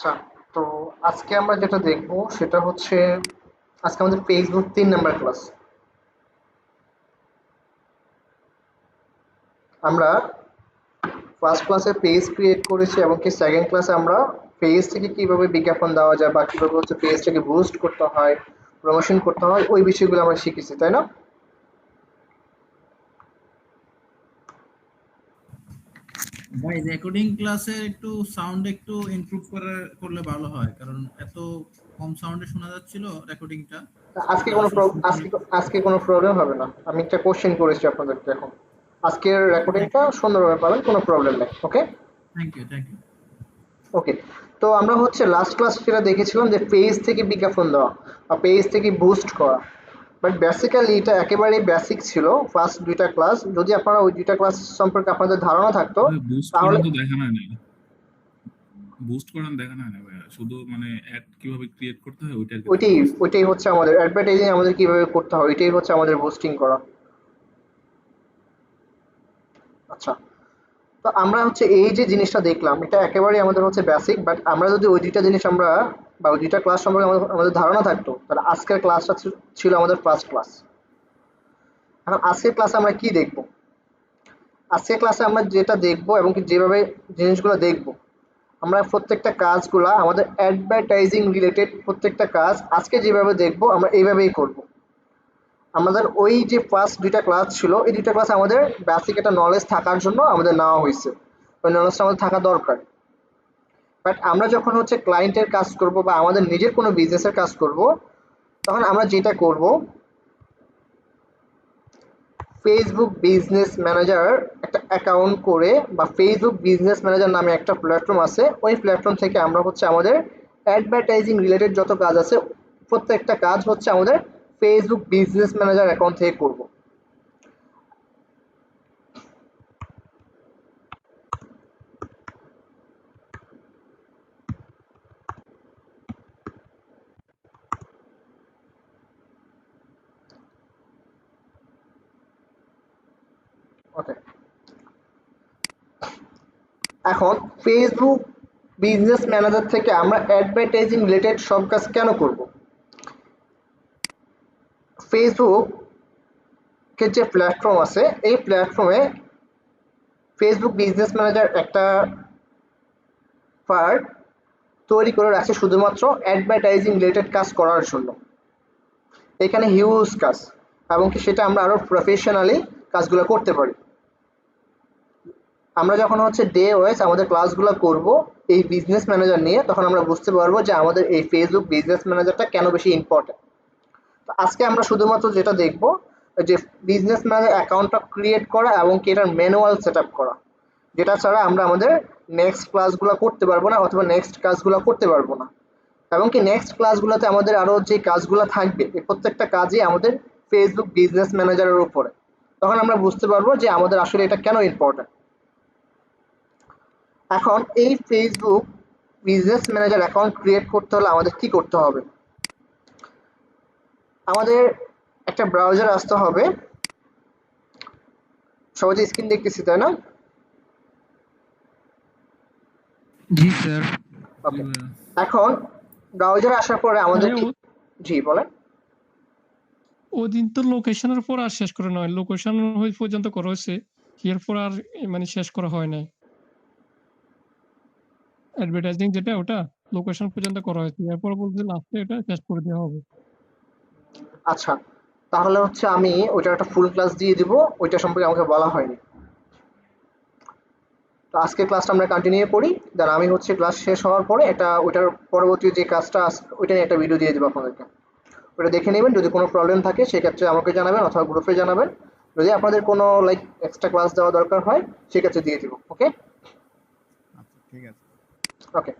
আচ্ছা, তো আজকে আমরা যেটা দেখব সেটা হচ্ছে আজকে আমাদের ফেসবুক ৩ নাম্বার ক্লাস। আমরা ফার্স্ট ক্লাসে পেজ ক্রিয়েট করেছি এবং কি সেকেন্ড ক্লাসে আমরা পেজ থেকে কিভাবে বিজ্ঞাপন দেওয়া যায় বা কিভাবে হচ্ছে পেজটাকে বুস্ট করতে হয়, প্রমোশন করতে হয়, ওই বিষয়গুলো আমরা শিখেছি, তাই না? ভাই রেকর্ডিং ক্লাসে একটু সাউন্ড একটু ইমপ্রুভ করলে ভালো হয়, কারণ এত কম সাউন্ডে শোনা যাচ্ছিল রেকর্ডিংটা। আজকে এটা কোনো আসলে শুনতে আজকে আজকে কোনো প্রবলেম হবে না। আমি একটা কোশ্চেন করেছি আপনাদেরকে এখন। আজকের থ্যাংক রেকর্ডিংটা সুন্দরভাবে পাবেন, কোনো প্রবলেম নেই। Okay? You thank you. Okay, তো আমরা হচ্ছে লাস্ট ক্লাস যেটা দেখেছিলাম যে পেজ থেকে বিজ্ঞাপন দেওয়া বা পেজ থেকে বুস্ট করা, বাট বেসিক্যালি এটা একেবারেই বেসিক ছিল ফার্স্ট 2টা ক্লাস। যদি আপনারা ওই 2টা ক্লাস সম্পর্কে আপনাদের ধারণা থাকতো বুস্ট তাহলে করান তো দেখানো হয় নাই, বুস্ট করান দেখানো হয় না ভাইয়া, শুধু মানে অ্যাড কিভাবে ক্রিয়েট করতে হয় ওইটা আর কি ওইটাই দেখানো হয়েছে। ওইটাই হচ্ছে আমাদের অ্যাডভার্টাইজিং, আমাদের কিভাবে করতে হয় ওইটাই হচ্ছে আমাদের বুস্টিং করা। আচ্ছা, তো আমরা হচ্ছে এই যে জিনিসটা দেখলাম এটা একেবারেই আমাদের হচ্ছে বেসিক, বাট আমরা যদি ওই 2টা জিনিস আমরা বা ওই 2টা ক্লাস সম্পর্কে আমাদের আমাদের ধারণা থাকতো তাহলে আজকের ক্লাসটা ছিল আমাদের ফার্স্ট ক্লাস। এখন আজকের ক্লাসে আমরা কি দেখব? আজকের ক্লাসে আমরা যেটা দেখব এবং কি যেভাবে জিনিসগুলো দেখব, আমরা প্রত্যেকটা কাজগুলা আমাদের অ্যাডভার্টাইজিং রিলেটেড প্রত্যেকটা কাজ আজকে যেভাবে দেখব আমরা এইভাবেই করব। আমাদের ওই যে ফার্স্ট 2টা ক্লাস ছিল এই 2টা ক্লাস আমাদের বেসিক একটা নলেজ থাকার জন্য আমাদের নেওয়া হয়েছে, ওই নলেজটা আমাদের থাকা দরকার। বাট আমরা যখন হচ্ছে ক্লায়েন্টের কাজ করব বা আমাদের নিজের কোনো বিজনেসের কাজ করব, তখন আমরা যেটা করব, ফেসবুক বিজনেস ম্যানেজার একটা অ্যাকাউন্ট করে বা ফেসবুক বিজনেস ম্যানেজার নামে একটা প্ল্যাটফর্ম আছে, ওই প্ল্যাটফর্ম থেকে আমরা হচ্ছে আমাদের অ্যাডভার্টাইজিং রিলেটেড যত কাজ আছে প্রত্যেকটা কাজ হচ্ছে আমাদের ফেসবুক বিজনেস ম্যানেজার অ্যাকাউন্ট থেকে করব। ওকে, এখন ফেসবুক বিজনেস ম্যানেজার থেকে আমরা অ্যাডভার্টাইজিং রিলেটেড সব কাজ কেন করব? ফেসবুকের যে প্ল্যাটফর্ম আছে এই প্ল্যাটফর্মে ফেসবুক বিজনেস ম্যানেজার একটা পার্ট তৈরি করে রাখছে শুধুমাত্র অ্যাডভার্টাইজিং রিলেটেড কাজ করার জন্য। এখানে হিউজ কাজ, এবং কি সেটা আমরা আরো প্রফেশনালি কাজগুলো করতে পারি। আমরা যখন হচ্ছে ডে ওয়াইজ আমাদের ক্লাসগুলো করব এই বিজনেস ম্যানেজার নিয়ে, তখন আমরা বুঝতে পারবো যে আমাদের এই ফেসবুক বিজনেস ম্যানেজারটা কেন বেশি ইম্পর্টেন্ট। তো আজকে আমরা শুধুমাত্র যেটা দেখব যে বিজনেস ম্যানেজার অ্যাকাউন্টটা ক্রিয়েট করা এবং কি এটার ম্যানুয়াল সেট আপ করা, যেটা ছাড়া আমরা আমাদের নেক্সট ক্লাসগুলো করতে পারবো না অথবা নেক্সট কাজগুলো করতে পারবো না। এবং কি নেক্সট ক্লাসগুলোতে আমাদের আরও যে কাজগুলো থাকবে এই প্রত্যেকটা কাজই আমাদের ফেসবুক বিজনেস ম্যানেজারের উপরে। তখন আমরা বুঝতে পারবো যে আমাদের আসলে এটা কেন ইম্পর্টেন্ট। এখন এই Facebook business manager account create করতে হলে আমাদের কি করতে হবে? আমাদের একটা ব্রাউজার আসতে হবে। সবাই যে স্ক্রিন দেখতেছি, তাই না? জি স্যার। ওকে, এখন ব্রাউজারে আসার পরে আমাদের কি, জি বলেন। ওই দিন তো লোকেশনের পর আর শেষ করে নয়, লোকেশন হই পর্যন্ত করা হয়েছে, এরপর আর মানে শেষ করা হয় নাই। অ্যাডভার্টাইজিং যেটা ওটা লোকেশন পর্যন্ত করা হয়েছে, এরপর বলতে লাস্টে এটা শেষ করে দেওয়া হবে। আচ্ছা, তাহলে হচ্ছে আমি ওইটার একটা ফুল ক্লাস দিয়ে দিব, ওইটা সম্পর্কে আমাকে বলা হয়নি। তো আজকে ক্লাসটা আমরা কন্টিনিউ করি, দেন আমি হচ্ছে ক্লাস শেষ হওয়ার পরে এটা ওইটার পরবর্তী যে কাজটা ওইটা নিয়ে একটা ভিডিও দিয়ে দেবো আপনাদেরকে। ওটা দেখে নেবেন, যদি কোনো প্রবলেম থাকে সেক্ষেত্রে আমাকে জানাবেন অথবা গ্রুপে জানাবেন। যদি আপনাদের কোনো লাইক এক্সট্রা ক্লাস দেওয়া দরকার হয় সেক্ষেত্রে দিয়ে দিব। ওকে? আচ্ছা ঠিক আছে। ওকে,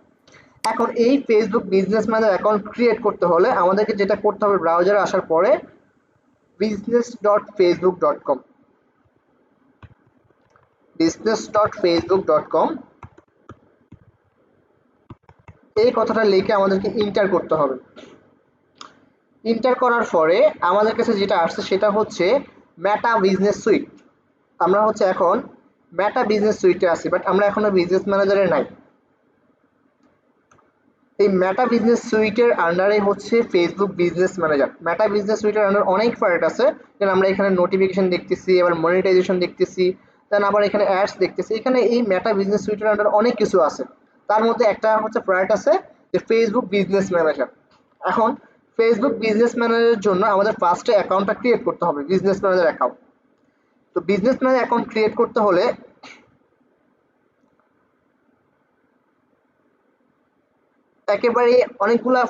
এখন এই Facebook business manager account create করতে হলে আমাদেরকে যেটা করতে হবে, ব্রাউজারে আসার পরে business.facebook.com business.facebook.com এই কথাটা লিখে আমাদেরকে ইন্টার করতে হবে। ইন্টার করার পরে আমাদের কাছে যেটা আসছে সেটা হচ্ছে মেটা বিজনেস সুইট। আমরা হচ্ছে এখন মেটা বিজনেস সুইটে আছি, বাট আমরা এখনো বিজনেস ম্যানেজারে নাই। এই মেটা বিজনেস সুইটের আন্ডারে হচ্ছে Facebook business manager. Meta business সুইটের আন্ডার অনেক পার্ট আছে, যেমন আমরা এখানে নোটিফিকেশন দেখতেছি, আবার মনিটাইজেশন দেখতেছি, দেন আবার এখানে অ্যাডস দেখতেছি। এখানে এই মেটা বিজনেস সুইটের আন্ডার অনেক কিছু আছে। তার মধ্যে একটা হচ্ছে পার্ট আছে যে ফেসবুক বিজনেস ম্যানেজার। এখন ফেসবুক বিজনেস ম্যানেজারের জন্য আমাদের ফার্স্টে অ্যাকাউন্টটা ক্রিয়েট করতে হবে, বিজনেস ম্যানেজার অ্যাকাউন্ট। তো বিজনেস ম্যানেজার অ্যাকাউন্ট ক্রিয়েট করতে হলে একেবারে অনেকগুলা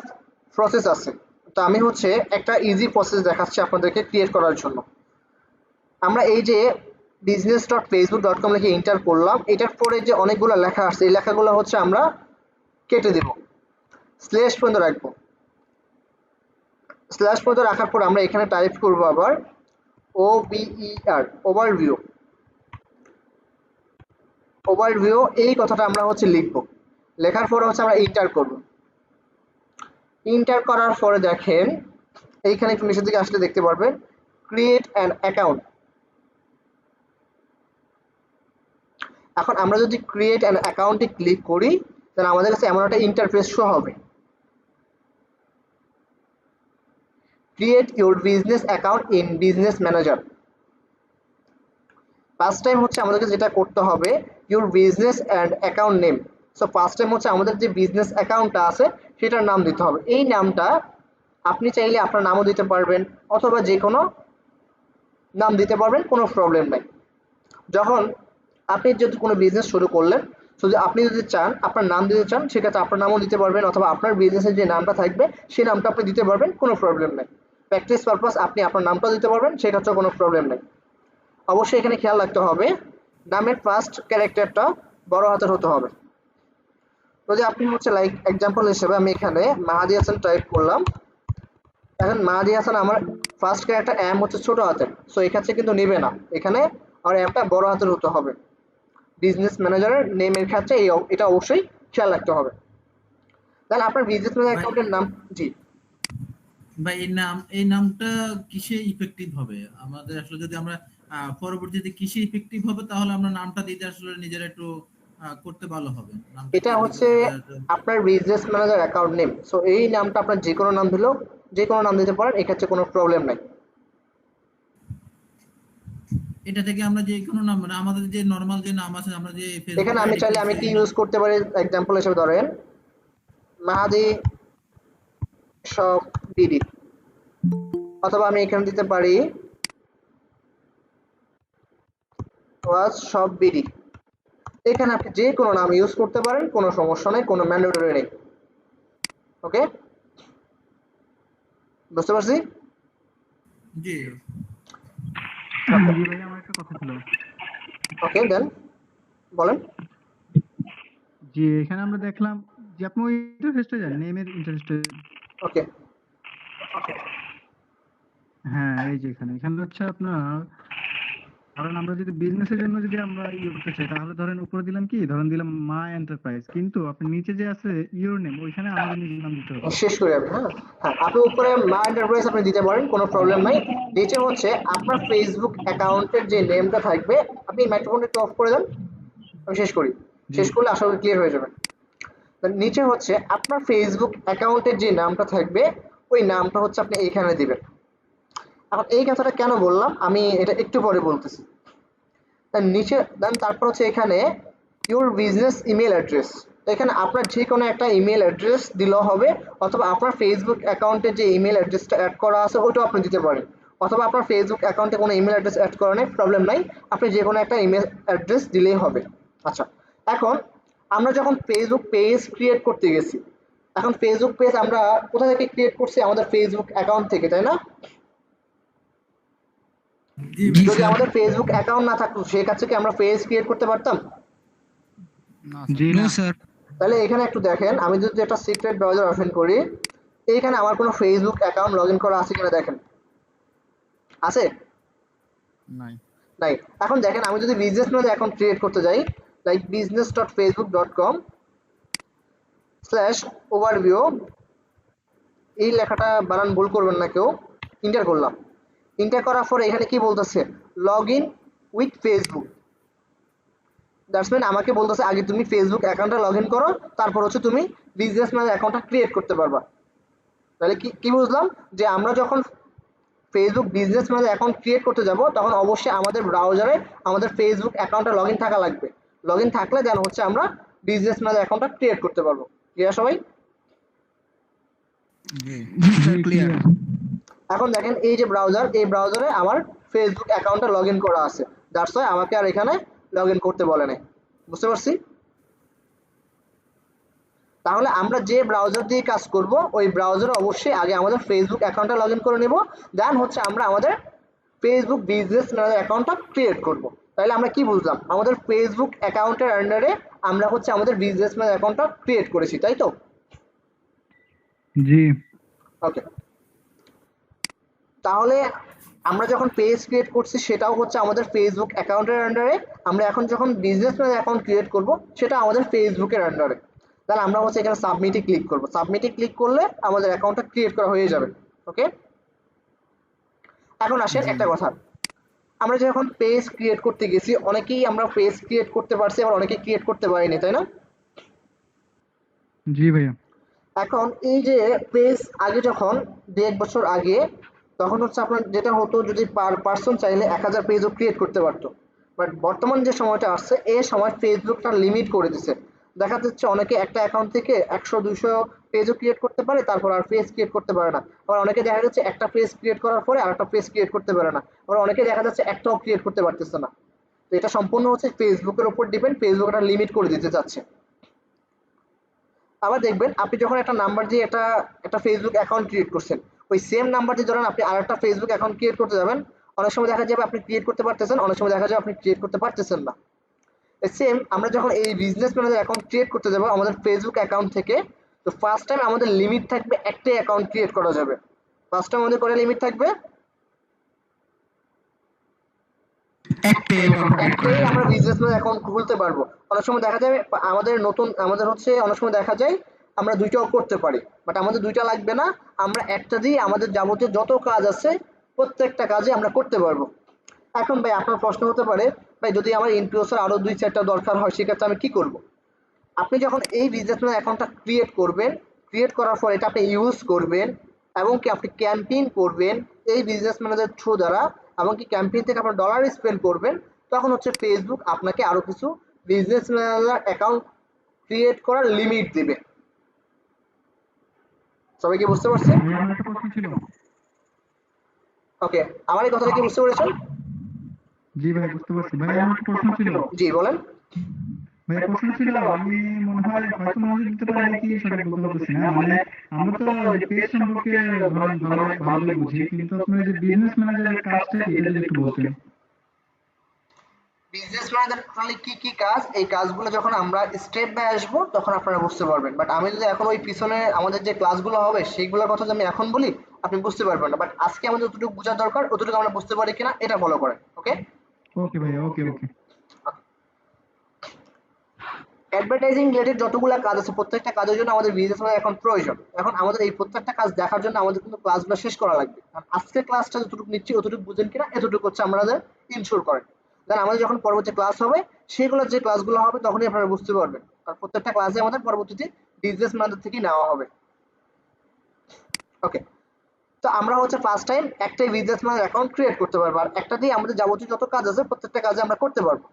প্রসেস আছে। তো আমি হচ্ছে একটা ইজি প্রসেস দেখাচ্ছি আপনাদেরকে ক্রিয়েট করার জন্য। আমরা এই যে business.facebook.com লিখে এন্টার করলাম, এটার পরে যে অনেকগুলো লেখা আসছে এই লেখাগুলো হচ্ছে আমরা কেটে দেব, স্ল্যাশ পর্যন্ত রাখবো। স্ল্যাশ পর্যন্ত রাখার পর আমরা এখানে টাইপ করব আবার OBER, ওভারভিউ। ওভারভিউ এই কথাটা আমরা হচ্ছে লিখব। লেখার পরে হচ্ছে আমরা এন্টার করব। এন্টার করার পরে দেখেন এইখানে একটু নিচের দিকে আসলে দেখতে পারবেন ক্রিয়েট অ্যান অ্যাকাউন্ট। এখন আমরা যদি ক্রিয়েট অ্যান অ্যাকাউন্টে ক্লিক করি তাহলে আমাদের কাছে এমন একটা ইন্টারফেস শো হবে, create your business account in business manager. First time হচ্ছে আমাদেরকে যেটা করতে হবে your business and account name. So first time হচ্ছে আমাদের যে বিজনেস অ্যাকাউন্টটা আছে সেটার নাম দিতে হবে। এই নামটা আপনি চাইলে আপনার নামও দিতে পারবেন অথবা যে কোনো নাম দিতে পারবেন, কোনো প্রবলেম নাই। যখন আপনি যদি কোনো বিজনেস শুরু করলেন, শুধু আপনি যদি চান আপনার নাম দিতে চান সেক্ষেত্রে আপনার নামও দিতে পারবেন, অথবা আপনার বিজনেসের যে নামটা থাকবে সেই নামটা আপনি দিতে পারবেন, কোনো প্রবলেম নেই। প্র্যাকটিস পারপাস আপনি আপনার নামটা দিতে পারবেন, সেক্ষেত্রে কোনো প্রবলেম নেই। অবশ্যই এখানে খেয়াল রাখতে হবে নামের ফার্স্ট ক্যারেক্টারটা বড় হাতের হতে হবে। যদি আপনি হচ্ছে লাইক এক্সাম্পল হিসেবে আমি এখানে মাহাদি হাসান টাইপ করলাম, এখন মাহাদি হাসান আমার ফার্স্ট ক্যারেক্টার এম হচ্ছে ছোট হাতের, সো এক্ষেত্রে কিন্তু নেবে না, এখানে আর এমটা বড় হাতের হতে হবে। বিজনেস ম্যানেজারের নেমের ক্ষেত্রে এটা অবশ্যই খেয়াল রাখতে হবে। তাহলে আপনার বিজনেস ম্যানেজার অ্যাকাউন্টের নাম, জি ভাই এই নামটা কিসে ইফেক্টিভ হবে আমাদের? আসলে যদি আমরা পরবর্তীতে কিসে ইফেক্টিভ হবে তাহলে আমরা নামটা দিতে আসলে নিজেরা একটু করতে ভালো হবে। এটা হচ্ছে আপনার business manager account name. So এই নামটা আপনার যে কোনো নাম দিলেও যে কোনো নাম দিতে পারেন, এক্ষেত্রে কোনো প্রবলেম নাই। এটা থেকে আমরা যে কোনো নাম, মানে আমাদের যে নরমাল যে নাম আছে আমরা যে এখানে আমি চাইলে আমি কি ইউজ করতে পারি এক্সাম্পল হিসেবে ধরেন মাহাদি সব বিডি, অথবা আমি এখানে দিতে পারি ওয়াজ সব বিডি। এখানে আপনি যে কোনো নাম ইউজ করতে পারেন, কোনো সমস্যা নেই, কোনো ম্যান্ডেটরি নেই। ওকে, বুঝতে পারছি? জি জি ভাই, আমার একটা কথা ছিল। ওকে দেন বলেন। জি, এখানে আমরা দেখলাম যে আপনি ওই ইন্টারফেসটা জানেন, নেমের ইন্টারফেসটা। ওকে, হ্যাঁ, এই যে এখানে হচ্ছে আপনার, কারণ আমরা যদি বিজনেসের জন্য যদি আমরা ইয়ে করতে চাই তাহলে ধরেন উপরে দিলাম কি, ধরেন দিলাম মা এন্টারপ্রাইজ, কিন্তু আপনি নিচে যে আছে ইউর নেম, ওইখানে আমাদের নিজের নাম দিতে হবে। শেষ করি আমি। হ্যাঁ হ্যাঁ, আপনি উপরে মা এন্টারপ্রাইজ আপনি দিতে পারেন, কোনো প্রবলেম নাই। নিচে হচ্ছে আপনার ফেসবুক অ্যাকাউন্টের যে নেমটা থাকবে, আপনি মাইক্রোফোনটা একটু অফ করে দেন, আমি শেষ করি। শেষ করলে আশা করি ক্লিয়ার হয়ে যাবে। নিচে হচ্ছে আপনার ফেসবুক অ্যাকাউন্টের যে নামটা থাকবে ওই নামটা হচ্ছে আপনি এইখানে দিবেন। এখন এই কথাটা কেন বললাম আমি এটা একটু পরে বলতেছি। নিচে দেন তারপর হচ্ছে এখানে ইউর বিজনেস ইমেল অ্যাড্রেস। এখানে আপনার যে কোনো একটা ইমেল অ্যাড্রেস দিলেও হবে, অথবা আপনার ফেসবুক অ্যাকাউন্টে যে ইমেল অ্যাড্রেসটা অ্যাড করা আছে ওটাও আপনি দিতে পারেন, অথবা আপনার ফেসবুক অ্যাকাউন্টে কোনো ইমেল অ্যাড্রেস অ্যাড করা নেই, প্রবলেম নাই, আপনি যে কোনো একটা ইমেল অ্যাড্রেস দিলেই হবে। আচ্ছা, এখন আমরা যখন ফেসবুক পেজ ক্রিয়েট করতে গেছি, এখন ফেসবুক পেজ আমরা কোথা থেকে ক্রিয়েট করছি? আমাদের ফেসবুক অ্যাকাউন্ট থেকে, তাই না? যদি আমাদের ফেসবুক অ্যাকাউন্ট না থাকতো সেক্ষেত্রে কি আমরা পেজ ক্রিয়েট করতে পারতাম? জি না স্যার। তাহলে এখানে একটু দেখেন, আমি যদি একটা সিক্রেট ব্রাউজার ওপেন করি, এইখানে আমার কোনো ফেসবুক অ্যাকাউন্ট লগইন করা আছে কিনা দেখেন। আছে? নাই। এখন দেখেন আমি যদি বিজনেস ম্যানেজার অ্যাকাউন্ট ক্রিয়েট করতে যাই, লাইক business.facebook.com/overview, এই লেখাটা বানান ভুল করবেন না কেউ। এন্টার করলাম। এন্টার করার পরে এখানে কি বলতেছে? Log in with Facebook. That's mean আমাকে বলতেছে আগে তুমি ফেসবুক অ্যাকাউন্টটা লগ ইন করো, তারপর হচ্ছে তুমি বিজনেস ম্যানেজার অ্যাকাউন্টটা ক্রিয়েট করতে পারবা। তাহলে কি কি বুঝলাম, যে আমরা যখন Facebook business manager account create করতে যাব তখন অবশ্যই আমাদের ব্রাউজারে আমাদের ফেসবুক অ্যাকাউন্টটা লগ ইন থাকা লাগবে। লগ ইন থাকলে দেন হচ্ছে আমরা বিজনেস ম্যানেজার অ্যাকাউন্টটা ক্রিয়েট করতে পারবো। ক্লিয়ার সবাই? জি জি স্যার ক্লিয়ার। ক্লিয়ার। এখন দেখেন এই যে ব্রাউজার, এই ব্রাউজারে আমার ফেসবুক অ্যাকাউন্টটা লগ ইন করা আছে, দ্যাটস ওয়াই আমাকে আর এখানে লগ ইন করতে বলে নাই। বুঝতে পারছি? তাহলে আমরা যে ব্রাউজার দিয়ে কাজ করব ওই ব্রাউজারে অবশ্যই আগে আমাদের ফেসবুক অ্যাকাউন্টটা লগ ইন করে নেব, দেন হচ্ছে আমরা আমাদের ফেসবুক বিজনেস ম্যানেজার অ্যাকাউন্টটা ক্রিয়েট করব। তাহলে আমরা কি বুঝলাম, আমাদের ফেসবুক অ্যাকাউন্টের আন্ডারে আমরা হচ্ছে আমাদের বিজনেস ম্যানেজার অ্যাকাউন্টটা ক্রিয়েট করেছি, তাই তো? জি ওকে, তাহলে আমরা যখন পেজ ক্রিয়েট করছি সেটাও হচ্ছে আমাদের ফেসবুক অ্যাকাউন্টের আন্ডারে, আমরা এখন যখন বিজনেস ম্যানেজার অ্যাকাউন্ট ক্রিয়েট করব সেটা আমাদের ফেসবুকের আন্ডারে। তাহলে আমরা হচ্ছে এখানে সাবমিটে ক্লিক করব, সাবমিটে ক্লিক করলে আমাদের অ্যাকাউন্টটা ক্রিয়েট করা হয়ে যাবে। ওকে, এখন আসেন জি একটা কথা, আমরা যখন পেজ ক্রিয়েট করতে গেছি অনেকেই আমরা পেজ ক্রিয়েট করতে পারছি, আবার অনেকে ক্রিয়েট করতে পারিনি, তাই না? জি ভাইয়া। এখন এই যে পেজ আগে যখন 1.5 বছর আগে তখন হচ্ছে আপনার যেটা হতো, যদি পার পার্সন চাইলে 1000 পেজও ক্রিয়েট করতে পারতো, বাট বর্তমান যে সময়টা আসছে এই সময় ফেসবুকটা লিমিট করে দিছে। দেখা যাচ্ছে অনেকে একটা অ্যাকাউন্ট থেকে 100-200 পেজও ক্রিয়েট করতে পারে, তারপর আর পেজ ক্রিয়েট করতে পারে না। আবার অনেকে দেখা যাচ্ছে একটা পেজ ক্রিয়েট করার পরে আরেকটা পেজ ক্রিয়েট করতে পারে না, আবার অনেকে দেখা যাচ্ছে একটাও ক্রিয়েট করতে পারতেছে না। তো এটা সম্পূর্ণ হচ্ছে ফেসবুকের উপর ডিপেন্ড, ফেসবুক একটা লিমিট করে দিতে চাচ্ছে। আবার দেখবেন আপনি যখন একটা নাম্বার দিয়ে একটা একটা ফেসবুক অ্যাকাউন্ট ক্রিয়েট করছেন, ওই সেম নাম্বার দিয়ে ধরেন আপনি আরেকটা ফেসবুক অ্যাকাউন্ট ক্রিয়েট করতে যাবেন, অনেক সময় দেখা যাবে আপনি ক্রিয়েট করতে পারতেছেন, অনেক সময় দেখা যাবে আপনি ক্রিয়েট করতে পারতেছেন না। সেম আমরা যখন এই বিজনেস ম্যানেজার অ্যাকাউন্ট ক্রিয়েট করতে যাব আমাদের ফেসবুক অ্যাকাউন্ট থেকে, তো ফার্স্ট টাইম আমাদের লিমিট থাকবে একটাই অ্যাকাউন্ট ক্রিয়েট করা যাবে। ফার্স্ট টাইম আমাদের করে লিমিট থাকবে একটাই, আমরা বিজনেস ম্যানেজার অ্যাকাউন্ট খুলতে পারবো। অনেক সময় দেখা যাবে আমাদের নতুন আমাদের হচ্ছে অনেক সময় দেখা যায় আমরা দুইটাও করতে পারি, বাট আমাদের দুইটা লাগবে না, আমরা একটা দিয়ে আমাদের যাবতীয় যত কাজ আছে প্রত্যেকটা কাজে আমরা করতে পারবো। এখন ভাই আপনার প্রশ্ন হতে পারে, ভাই যদি আমার ইনফ্লুয়েন্সার আরো 2-4টা দরকার হয় সেক্ষেত্রে আমি কি করব? আপনি যখন এই বিজনেস ম্যানেজার অ্যাকাউন্টটা ক্রিয়েট করবেন, ক্রিয়েট করার পর এটা আপনি ইউজ করবেন এবং কি আপনি ক্যাম্পেইন করবেন এই বিজনেস ম্যানেজার থ্রু দ্বারা, এবং কি ক্যাম্পেইন থেকে আপনার ডলার স্পেন্ড করবেন, তখন হচ্ছে ফেসবুক আপনাকে আরো কিছু বিজনেস ম্যানেজার অ্যাকাউন্ট ক্রিয়েট করার লিমিট দিবে। সবাই কি বুঝতে পারছে? ভাইয়া আমার একটা প্রশ্ন ছিল। ওকে, আমার এই কথাটা কি বুঝতে পেরেছেন? জি ভাই বুঝতে পারছি। ভাইয়া আমার একটা প্রশ্ন ছিল। জি বলেন। ভাইয়া প্রশ্ন ছিল, আমি মনে হয় হয়তো মনোযোগ দিতে পারি নাকি সঠিক বলতে পারতেছি না। মানে আমরা তো ওই যে পেজ সম্পর্কে ধরেন ভালোই বুঝি, কিন্তু আপনার এই যে বিজনেস ম্যানেজারের কাজটা কি এটা যদি একটু বলতেন। বিজনেস ম্যানেজার টোটালি কি কি কাজ, এই কাজগুলো যখন আমরা স্টেপ বাই আসবো তখন আপনারা বুঝতে পারবেন, বাট আমি যদি এখন ওই পিছনে আমাদের যে ক্লাসগুলো হবে সেইগুলোর কথা যদি আমি এখন বলি আপনি বুঝতে পারবেন না, বাট আজকে আমাদের যতটুকু বোঝার দরকার অতটুকু আমরা বুঝতে পারি কিনা এটা ফলো করেন। ওকে, ওকে ভাইয়া, ওকে ওকে। অ্যাডভার্টাইজিং রিলেটেড যতগুলো কাজ আছে প্রত্যেকটা কাজের জন্য আমাদের বিজনেস ম্যানেজার এখন প্রয়োজন। এখন আমাদের এই প্রত্যেকটা কাজ দেখার জন্য আমাদের কিন্তু ক্লাসগুলো শেষ করা লাগবে, কারণ আজকের ক্লাসটা যতটুকু নিচ্ছি অতটুকু বুঝেন কিনা এতটুকু হচ্ছে আমাদের ইনশিওর করেন। দেন আমাদের যখন পরবর্তী ক্লাস হবে সেগুলো যে ক্লাসগুলো হবে তখনই আপনারা বুঝতে পারবেন, কারণ প্রত্যেকটা ক্লাসে আমাদের পরবর্তীতে বিজনেস ম্যানেজার থেকেই নেওয়া হবে। ওকে, তো আমরা হচ্ছে ফার্স্ট টাইম একটাই বিজনেস ম্যানেজার অ্যাকাউন্ট ক্রিয়েট করতে পারবো, আর একটা দিয়ে আমাদের যাবতীয় যত কাজ আছে প্রত্যেকটা কাজে আমরা করতে পারবো।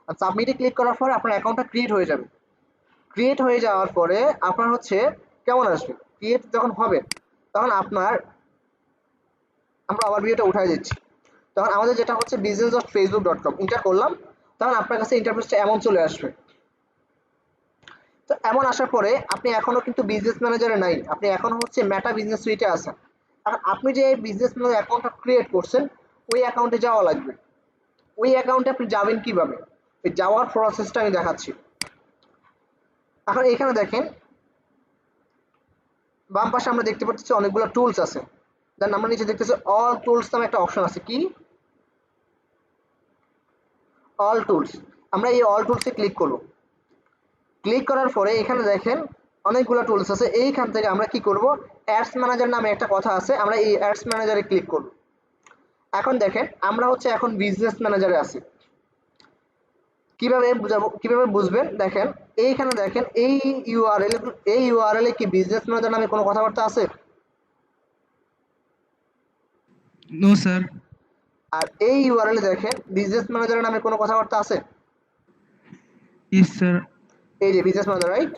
আর সাবমিটে ক্লিক করার পরে আপনার অ্যাকাউন্টটা ক্রিয়েট হয়ে যাবে। ক্রিয়েট হয়ে যাওয়ার পরে আপনার হচ্ছে কেমন আসবে, ক্রিয়েট যখন হবে তখন আপনার, আমরা আবার ভিডিওটা উঠাই দিচ্ছি, তখন আমাদের যেটা হচ্ছে business.facebook.com এন্টার করলাম, তখন আপনার কাছে ইন্টারফেসটা এমন চলে আসবে। তো এমন আসার পরে আপনি এখনো কিন্তু বিজনেস ম্যানেজারে নাই, আপনি এখনো হচ্ছে মেটা বিজনেস সুইটে আছেন। এখন আপনি যে বিজনেস ম্যানেজার অ্যাকাউন্টটা ক্রিয়েট করছেন ওই অ্যাকাউন্টে যাওয়া লাগবে। ওই অ্যাকাউন্টে আপনি যাবেন কিভাবে, এই যাওয়ার প্রসেসটা আমি দেখাচ্ছি। এখন এখানে দেখেন বাম পাশে আমরা দেখতে পাচ্ছি অনেকগুলো টুলস আছে, দেন আমরা নিচে দেখতেছি অল টুলস নামে একটা অপশন আছে, কি অল টুলস। আমরা এই অল টুলসে ক্লিক করব, ক্লিক করার পরে এখানে দেখেন অনেকগুলো টুলস আছে, এইখান থেকে আমরা কি করব, অ্যাডস ম্যানেজার নামে একটা কথা আছে, আমরা এই অ্যাডস ম্যানেজারে ক্লিক করব। এখন দেখেন আমরা হচ্ছে এখন বিজনেস ম্যানেজারে আছি। কিভাবে বুঝাবো, কিভাবে বুঝবেন দেখেন, এইখানে দেখেন এই ইউআরএল এ কি বিজনেস ম্যানেজার নামে কোনো কথাবার্তা আছে? No sir. আর এই ইউআরএল এ দেখেন বিজনেস ম্যানেজার নামে কোনো কথাবার্তা আছে? Yes sir. এই যে বিজনেস ম্যানেজার, রাইট?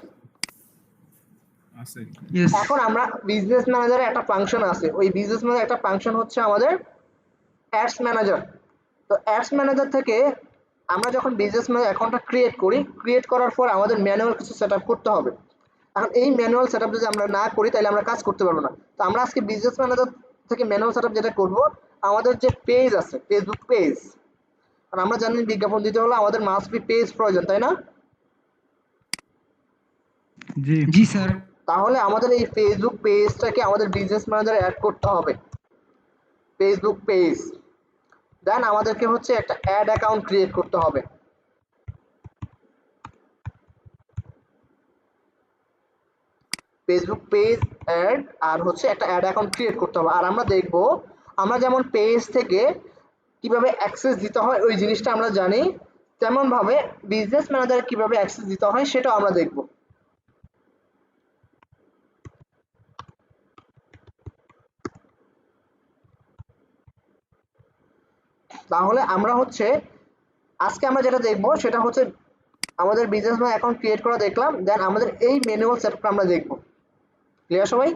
আছে। ইয়েস। এখন আমরা বিজনেস ম্যানেজারে একটা ফাংশন আছে, ওই বিজনেস ম্যানেজার একটা ফাংশন হচ্ছে আমাদের অ্যাডস ম্যানেজার। তো অ্যাডস ম্যানেজার থেকে আমরা যখন বিজনেস ম্যানেজার অ্যাকাউন্টটা ক্রিয়েট করার পর আমাদের ম্যানুয়াল কিছু সেটআপ করতে হবে। এখন এই ম্যানুয়াল সেটআপ যদি আমরা না করি তাহলে আমরা কাজ করতে পারবো না। তো আমরা আজকে বিজনেস ম্যানেজার থেকে ম্যানুয়াল সেটআপ যেটা করব, আমাদের যে পেজ আছে ফেসবুক পেজ, আর আমরা জানি বিজ্ঞাপন দিতে হলে আমাদের মাস্ট বি পেজ প্রয়োজন, তাই না? জি জি স্যার। তাহলে আমাদের এই ফেসবুক পেজটাকে আমাদের বিজনেস ম্যানেজারে অ্যাড করতে হবে, ফেসবুক পেজ। দেন আমাদেরকে হচ্ছে একটা অ্যাড অ্যাকাউন্ট ক্রিয়েট করতে হবে। ফেসবুক পেজ অ্যাড আর হচ্ছে একটা অ্যাড অ্যাকাউন্ট ক্রিয়েট করতে হবে। আর আমরা দেখব আমরা যেমন পেজ থেকে কিভাবে অ্যাক্সেস দিতে হয় ওই জিনিসটা আমরা জানি, তেমন ভাবে বিজনেস ম্যানেজারে কিভাবে অ্যাক্সেস দিতে হয় সেটাও আমরা দেখব। তাহলে আমরা হচ্ছে আজকে আমরা যেটা দেখব সেটা হচ্ছে আমাদের বিজনেস অ্যাকাউন্ট ক্রিয়েট করা দেখলাম, দেন আমাদের এই ম্যানুয়াল সেটআপটা আমরা দেখব। ক্লিয়ার সবাই?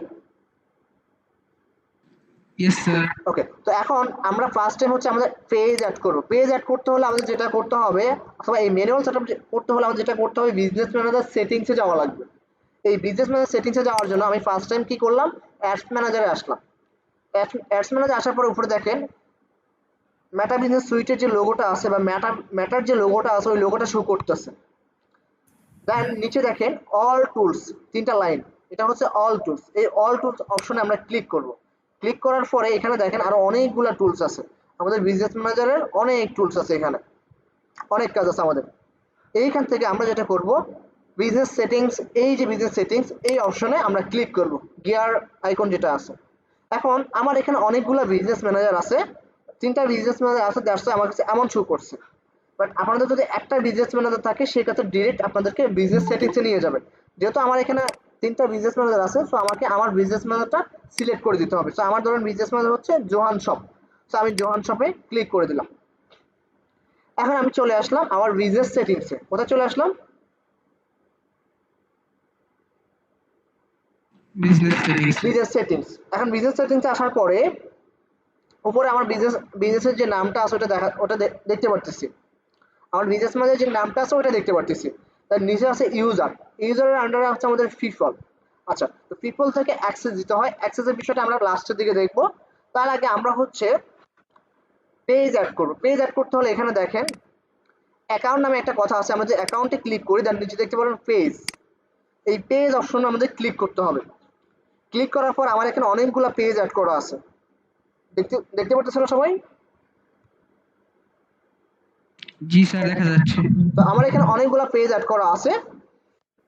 Yes sir. ওকে, তো এখন আমরা ফার্স্ট টাইম হচ্ছে আমাদের পেজ অ্যাড করব। পেজ অ্যাড করতে হলে আমাদের যেটা করতে হবে, অথবা এই ম্যানুয়াল সেটআপ করতে হলে আমাদের যেটা করতে হবে, বিজনেস ম্যানেজার সেটিংসে যাওয়া লাগবে। এই বিজনেস ম্যানেজার সেটিংসে যাওয়ার জন্য আমি ফার্স্ট টাইম কি করলাম, অ্যাডস ম্যানেজারে আসলাম। অ্যাডস ম্যানেজারে আসার পরে উপরে দেখেন মেটা বিজনেস সুইটের যে লোগোটা আছে বা মেটার যে লোগোটা আছে ওই লোগোটা শো করতেছে। দেন নিচে দেখেন অল টুলস, তিনটা লাইন, এটা হচ্ছে অল টুলস। এই অল টুলস অপশনে আমরা ক্লিক করব। ক্লিক করার পরে এখানে দেখেন আরো অনেকগুলো টুলস আছে, আমাদের বিজনেস ম্যানেজারের অনেক টুলস আছে, এখানে অনেক কাজ আছে আমাদের। এইখান থেকে আমরা যেটা করব, বিজনেস সেটিংস, এই যে বিজনেস সেটিংস এই অপশনে আমরা ক্লিক করব, গিয়ার আইকন যেটা আছে। এখন আমার এখানে অনেকগুলো বিজনেস ম্যানেজার আছে, তিনটা বিজনেস ম্যানেজার আছে, দ্যাটস আমার কাছে এমন শো করছে। বাট আপনাদের যদি একটা বিজনেস ম্যানেজার থাকে সেক্ষেত্রে ডিরেক্ট আপনাদেরকে বিজনেস সেটিংসে নিয়ে যাবে। যেহেতু আমার এখানে তিনটা বিজনেস ম্যানেজার আছে, সো আমাকে আমার বিজনেস ম্যানেজারটা সিলেক্ট করে দিতে হবে। সো আমার ধরুন বিজনেস ম্যানেজার হচ্ছে জোহান শপ, সো আমি জোহান শপে ক্লিক করে দিলাম। এখন আমি চলে আসলাম আমার বিজনেস সেটিংসে। কোথায় চলে আসলাম? Business settings. Business settings. এখন বিজনেস সেটিংসে আসার পরে উপরে আমার বিজনেসের যে নামটা আছে ওটা দেখতে পারতেছি। আমার বিজনেস ম্যানেজার যে নামটা আছে ওটা দেখতে পারতেছি। তার নিচে আছে ইউজারের আন্ডারে হচ্ছে আমাদের পিপল। আচ্ছা, তো পিপল থেকে অ্যাক্সেস দিতে হয়, অ্যাক্সেসের বিষয়টা আমরা লাস্টের দিকে দেখব। তার আগে আমরা হচ্ছে পেজ অ্যাড করব। পেজ অ্যাড করতে হলে এখানে দেখেন অ্যাকাউন্ট নামে একটা কথা আছে, আমরা যে অ্যাকাউন্টে ক্লিক করি তার নিচে দেখতে পারেন পেজ। এই পেজ অপশনে আমাদের ক্লিক করতে হবে। ক্লিক করার পর আমার এখানে অনেকগুলো পেজ অ্যাড করা আছে, দেখতে পাচ্ছেন সবাই? জি স্যার, দেখা যাচ্ছে। তো আমার এখানে অনেকগুলো পেজ অ্যাড করা আছে।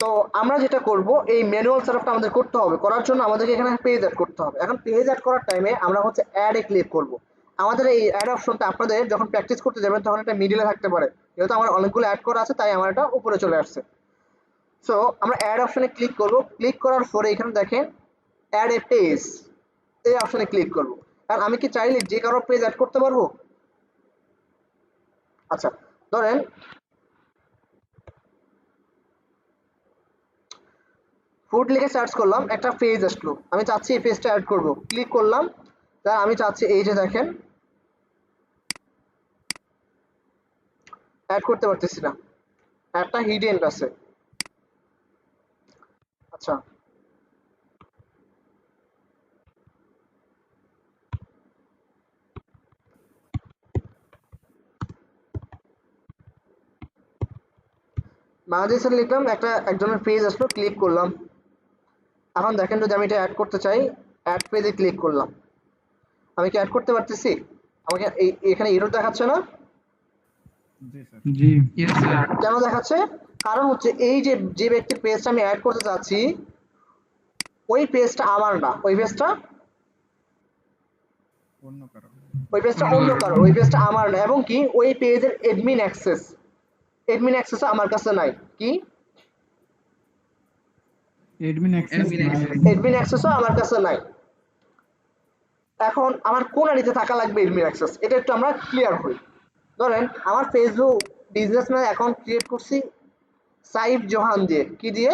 তো আমরা যেটা করব, এই ম্যানুয়াল সেটআপটা আমাদের করতে হবে। করার জন্য আমাদেরকে এখানে পেজ অ্যাড করতে হবে। এখন পেজ অ্যাড করার টাইমে আমরা হচ্ছে অ্যাড এ ক্লিক করব। আমাদের এই অ্যাড অপশনটা আপনাদের যখন প্র্যাকটিস করতে যাবেন তখন এটা মিডলে থাকতে পারে, যেহেতু আমার অনেকগুলো অ্যাড করা আছে তাই আমার এটা উপরে চলে আসছে। সো আমরা অ্যাড অপশনে ক্লিক করব। ক্লিক করার পরে এখানে দেখেন অ্যাড এ পেজ, এই অপশনে ক্লিক করব। কারণ আমি কি চাইলে যে কারো পেজ অ্যাড করতে পারবো? আচ্ছা, ধরেন ফুড লিখে সার্চ করলাম, একটা পেজ আসলো, আমি চাচ্ছি এই পেজটা অ্যাড করব। ক্লিক করলাম, তার আমি চাচ্ছি এই যে দেখেন অ্যাড করতে পারতেছি না, অ্যাডটা হিডেন আছে। আচ্ছা, বাংলাদেশের লিখলাম, একজনের পেজ আসলো, ক্লিক করলাম। এখন দেখেন যদি আমি এটা অ্যাড করতে চাই, অ্যাড পেজে ক্লিক করলাম, আমি কি অ্যাড করতে পারতেছি? আমাকে এখানে এরর দেখাচ্ছে না? জি ইয়েস স্যার। কেন দেখাচ্ছে? কারণ হচ্ছে এই যে ব্যক্তির পেজটা আমি অ্যাড করতে চাচ্ছি ওই পেজটা আমার না, ওই পেজটা অন্য কারণ। অন্য কারো, ওই পেজটা আমার না, এবং কি ওই পেজের অ্যাডমিন অ্যাক্সেস এডমিন অ্যাক্সেসও আমার কাছে নাই। কি এডমিন অ্যাক্সেস Admin নাই। access। এডমিন অ্যাক্সেসও আমার কাছে নাই। এখন আমার কোন আইডিতে থাকা লাগবে এডমিন অ্যাক্সেস, এটা একটু আমরা ক্লিয়ার হই। ধরেন আমার ফেসবুক বিজনেসম্যান অ্যাকাউন্ট ক্রিয়েট করছি সাইফ জোহান দিয়ে। কি দিয়ে?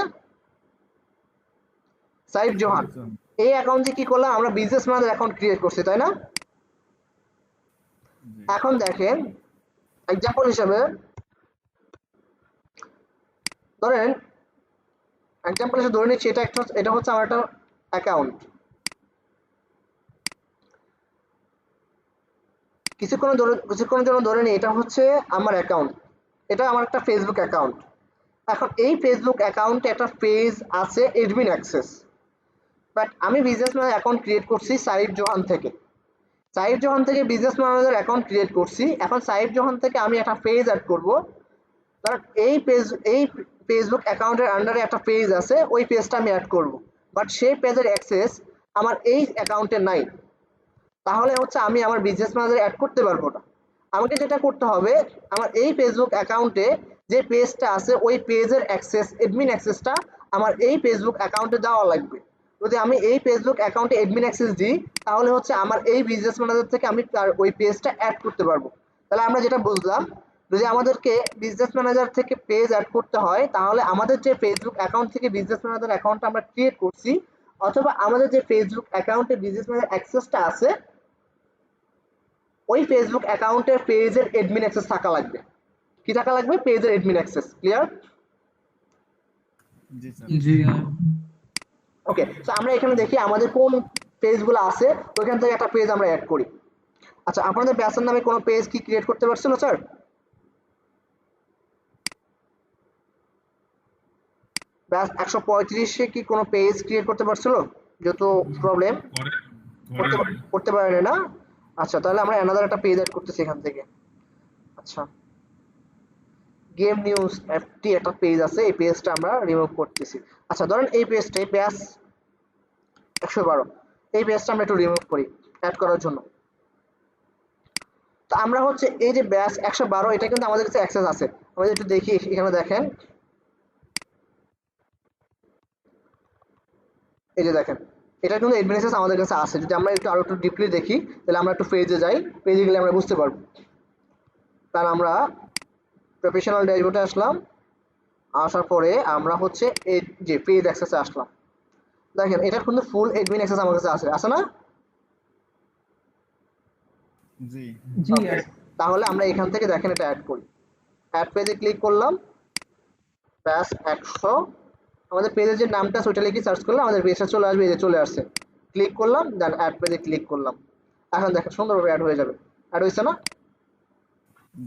সাইফ জোহান। এই অ্যাকাউন্ট দিয়ে কি করলাম, আমরা বিজনেসম্যানের অ্যাকাউন্ট ক্রিয়েট করছি, তাই না? এখন দেখেন এক্সাম্পল হিসেবে ধরেন এক্সাম্পল হিসেবে ধরে নিচ্ছি এটা হচ্ছে আমার একটা অ্যাকাউন্ট। কিছুক্ষণের জন্য ধরে নিই এটা হচ্ছে আমার অ্যাকাউন্ট, এটা আমার একটা ফেসবুক অ্যাকাউন্ট। এখন এই ফেসবুক অ্যাকাউন্টে একটা পেজ আছে এডমিন অ্যাক্সেস, বাট আমি বিজনেস ম্যানেজার অ্যাকাউন্ট ক্রিয়েট করছি সাইফ জোহান থেকে। সাইফ জোহান থেকে বিজনেস ম্যানেজার অ্যাকাউন্ট ক্রিয়েট করছি। এখন সাইফ জোহান থেকে আমি একটা পেজ অ্যাড করব। কারণ এই ফেসবুক অ্যাকাউন্টের আন্ডারে একটা পেজ আছে, ওই পেজটা আমি অ্যাড করব, বাট সেই পেজের অ্যাক্সেস আমার এই অ্যাকাউন্টে নাই। তাহলে হচ্ছে আমি আমার বিজনেস ম্যানেজার অ্যাড করতে পারবো না। আমাকে যেটা করতে হবে, আমার এই ফেসবুক অ্যাকাউন্টে যে পেজটা আছে ওই পেজের অ্যাক্সেস এডমিন অ্যাক্সেসটা আমার এই ফেসবুক অ্যাকাউন্টে দেওয়া লাগবে। যদি আমি এই ফেসবুক অ্যাকাউন্টে এডমিন অ্যাক্সেস দিই তাহলে হচ্ছে আমার এই বিজনেস ম্যানেজার থেকে আমি তার ওই পেজটা অ্যাড করতে পারবো। তাহলে আমরা যেটা বুঝলাম, যদি আমাদেরকে বিজনেস ম্যানেজার থেকে পেজ অ্যাড করতে হয় তাহলে আমাদের যে ফেসবুক অ্যাকাউন্ট থেকে বিজনেস ম্যানেজার অ্যাকাউন্টটা আমরা ক্রিয়েট করছি, অথবা আমাদের যে ফেসবুক অ্যাকাউন্টে বিজনেস ম্যানেজার অ্যাক্সেসটা আছে ওই ফেসবুক অ্যাকাউন্টের পেজের এডমিন অ্যাক্সেস থাকা লাগবে। কি থাকা লাগবে? পেজের এডমিন অ্যাক্সেস। ক্লিয়ার? জি স্যার। ওকে, সো আমরা এখানে দেখি আমাদের কোন পেজগুলো আছে, ওইখান থেকে একটা পেজ আমরা অ্যাড করি। আচ্ছা, আপনাদের ব্যাচের নামে কোনো পেজ কি ক্রিয়েট করতে পারছিল স্যার? ব্যাচ 135-এ কি কোনো পেজ ক্রিয়েট করতে পারছিল? যত প্রবলেম করতে পারেনি না? আচ্ছা, তাহলে আমরা অ্যানাদার একটা পেজ অ্যাড করতেছি এখান থেকে। আচ্ছা, গেম নিউজ এফটি একটা পেজ আছে, এই পেজটা আমরা রিমুভ করতেছি। আচ্ছা, ধরেন এই পেজটাই ব্যাচ 112, এই পেজটা আমরা একটু রিমুভ করি অ্যাড করার জন্য। তো আমরা হচ্ছে এই যে ব্যাচ 112 এটা কিন্তু আমাদের কাছে অ্যাক্সেস আছে। আমরা একটু দেখি, এখানে দেখেন, এই যে দেখেন এটা কিন্তু এডমিন অ্যাক্সেস আমাদের কাছে আছে। যদি আমরা একটু আরো একটু ডিপলি দেখি তাহলে আমরা একটু পেজে যাই, পেজে গেলে আমরা বুঝতে পারবো। কারণ আমরা প্রফেশনাল ড্যাশবোর্ডে আসলাম, আসার পরে আমরা হচ্ছে এই যে পেজ অ্যাক্সেসে আসলাম। দেখেন এটা কিন্তু ফুল এডমিন অ্যাক্সেস আমার কাছে আছে না? জি জি Okay, তাহলে আমরা এখান থেকে দেখেন এটা অ্যাড করি। অ্যাড পেজে ক্লিক করলাম, ব্যাস 100 আমাদের পেজের যে নামটা ওইটা লিখে সার্চ করলে আমাদের পেজটা চলে আসবে। এই যে চলে আসছে, ক্লিক করলাম, দেন অ্যাড পেজে ক্লিক করলাম। এখন দেখেন সুন্দরভাবে অ্যাড হয়ে যাবে। অ্যাড হয়েছে না?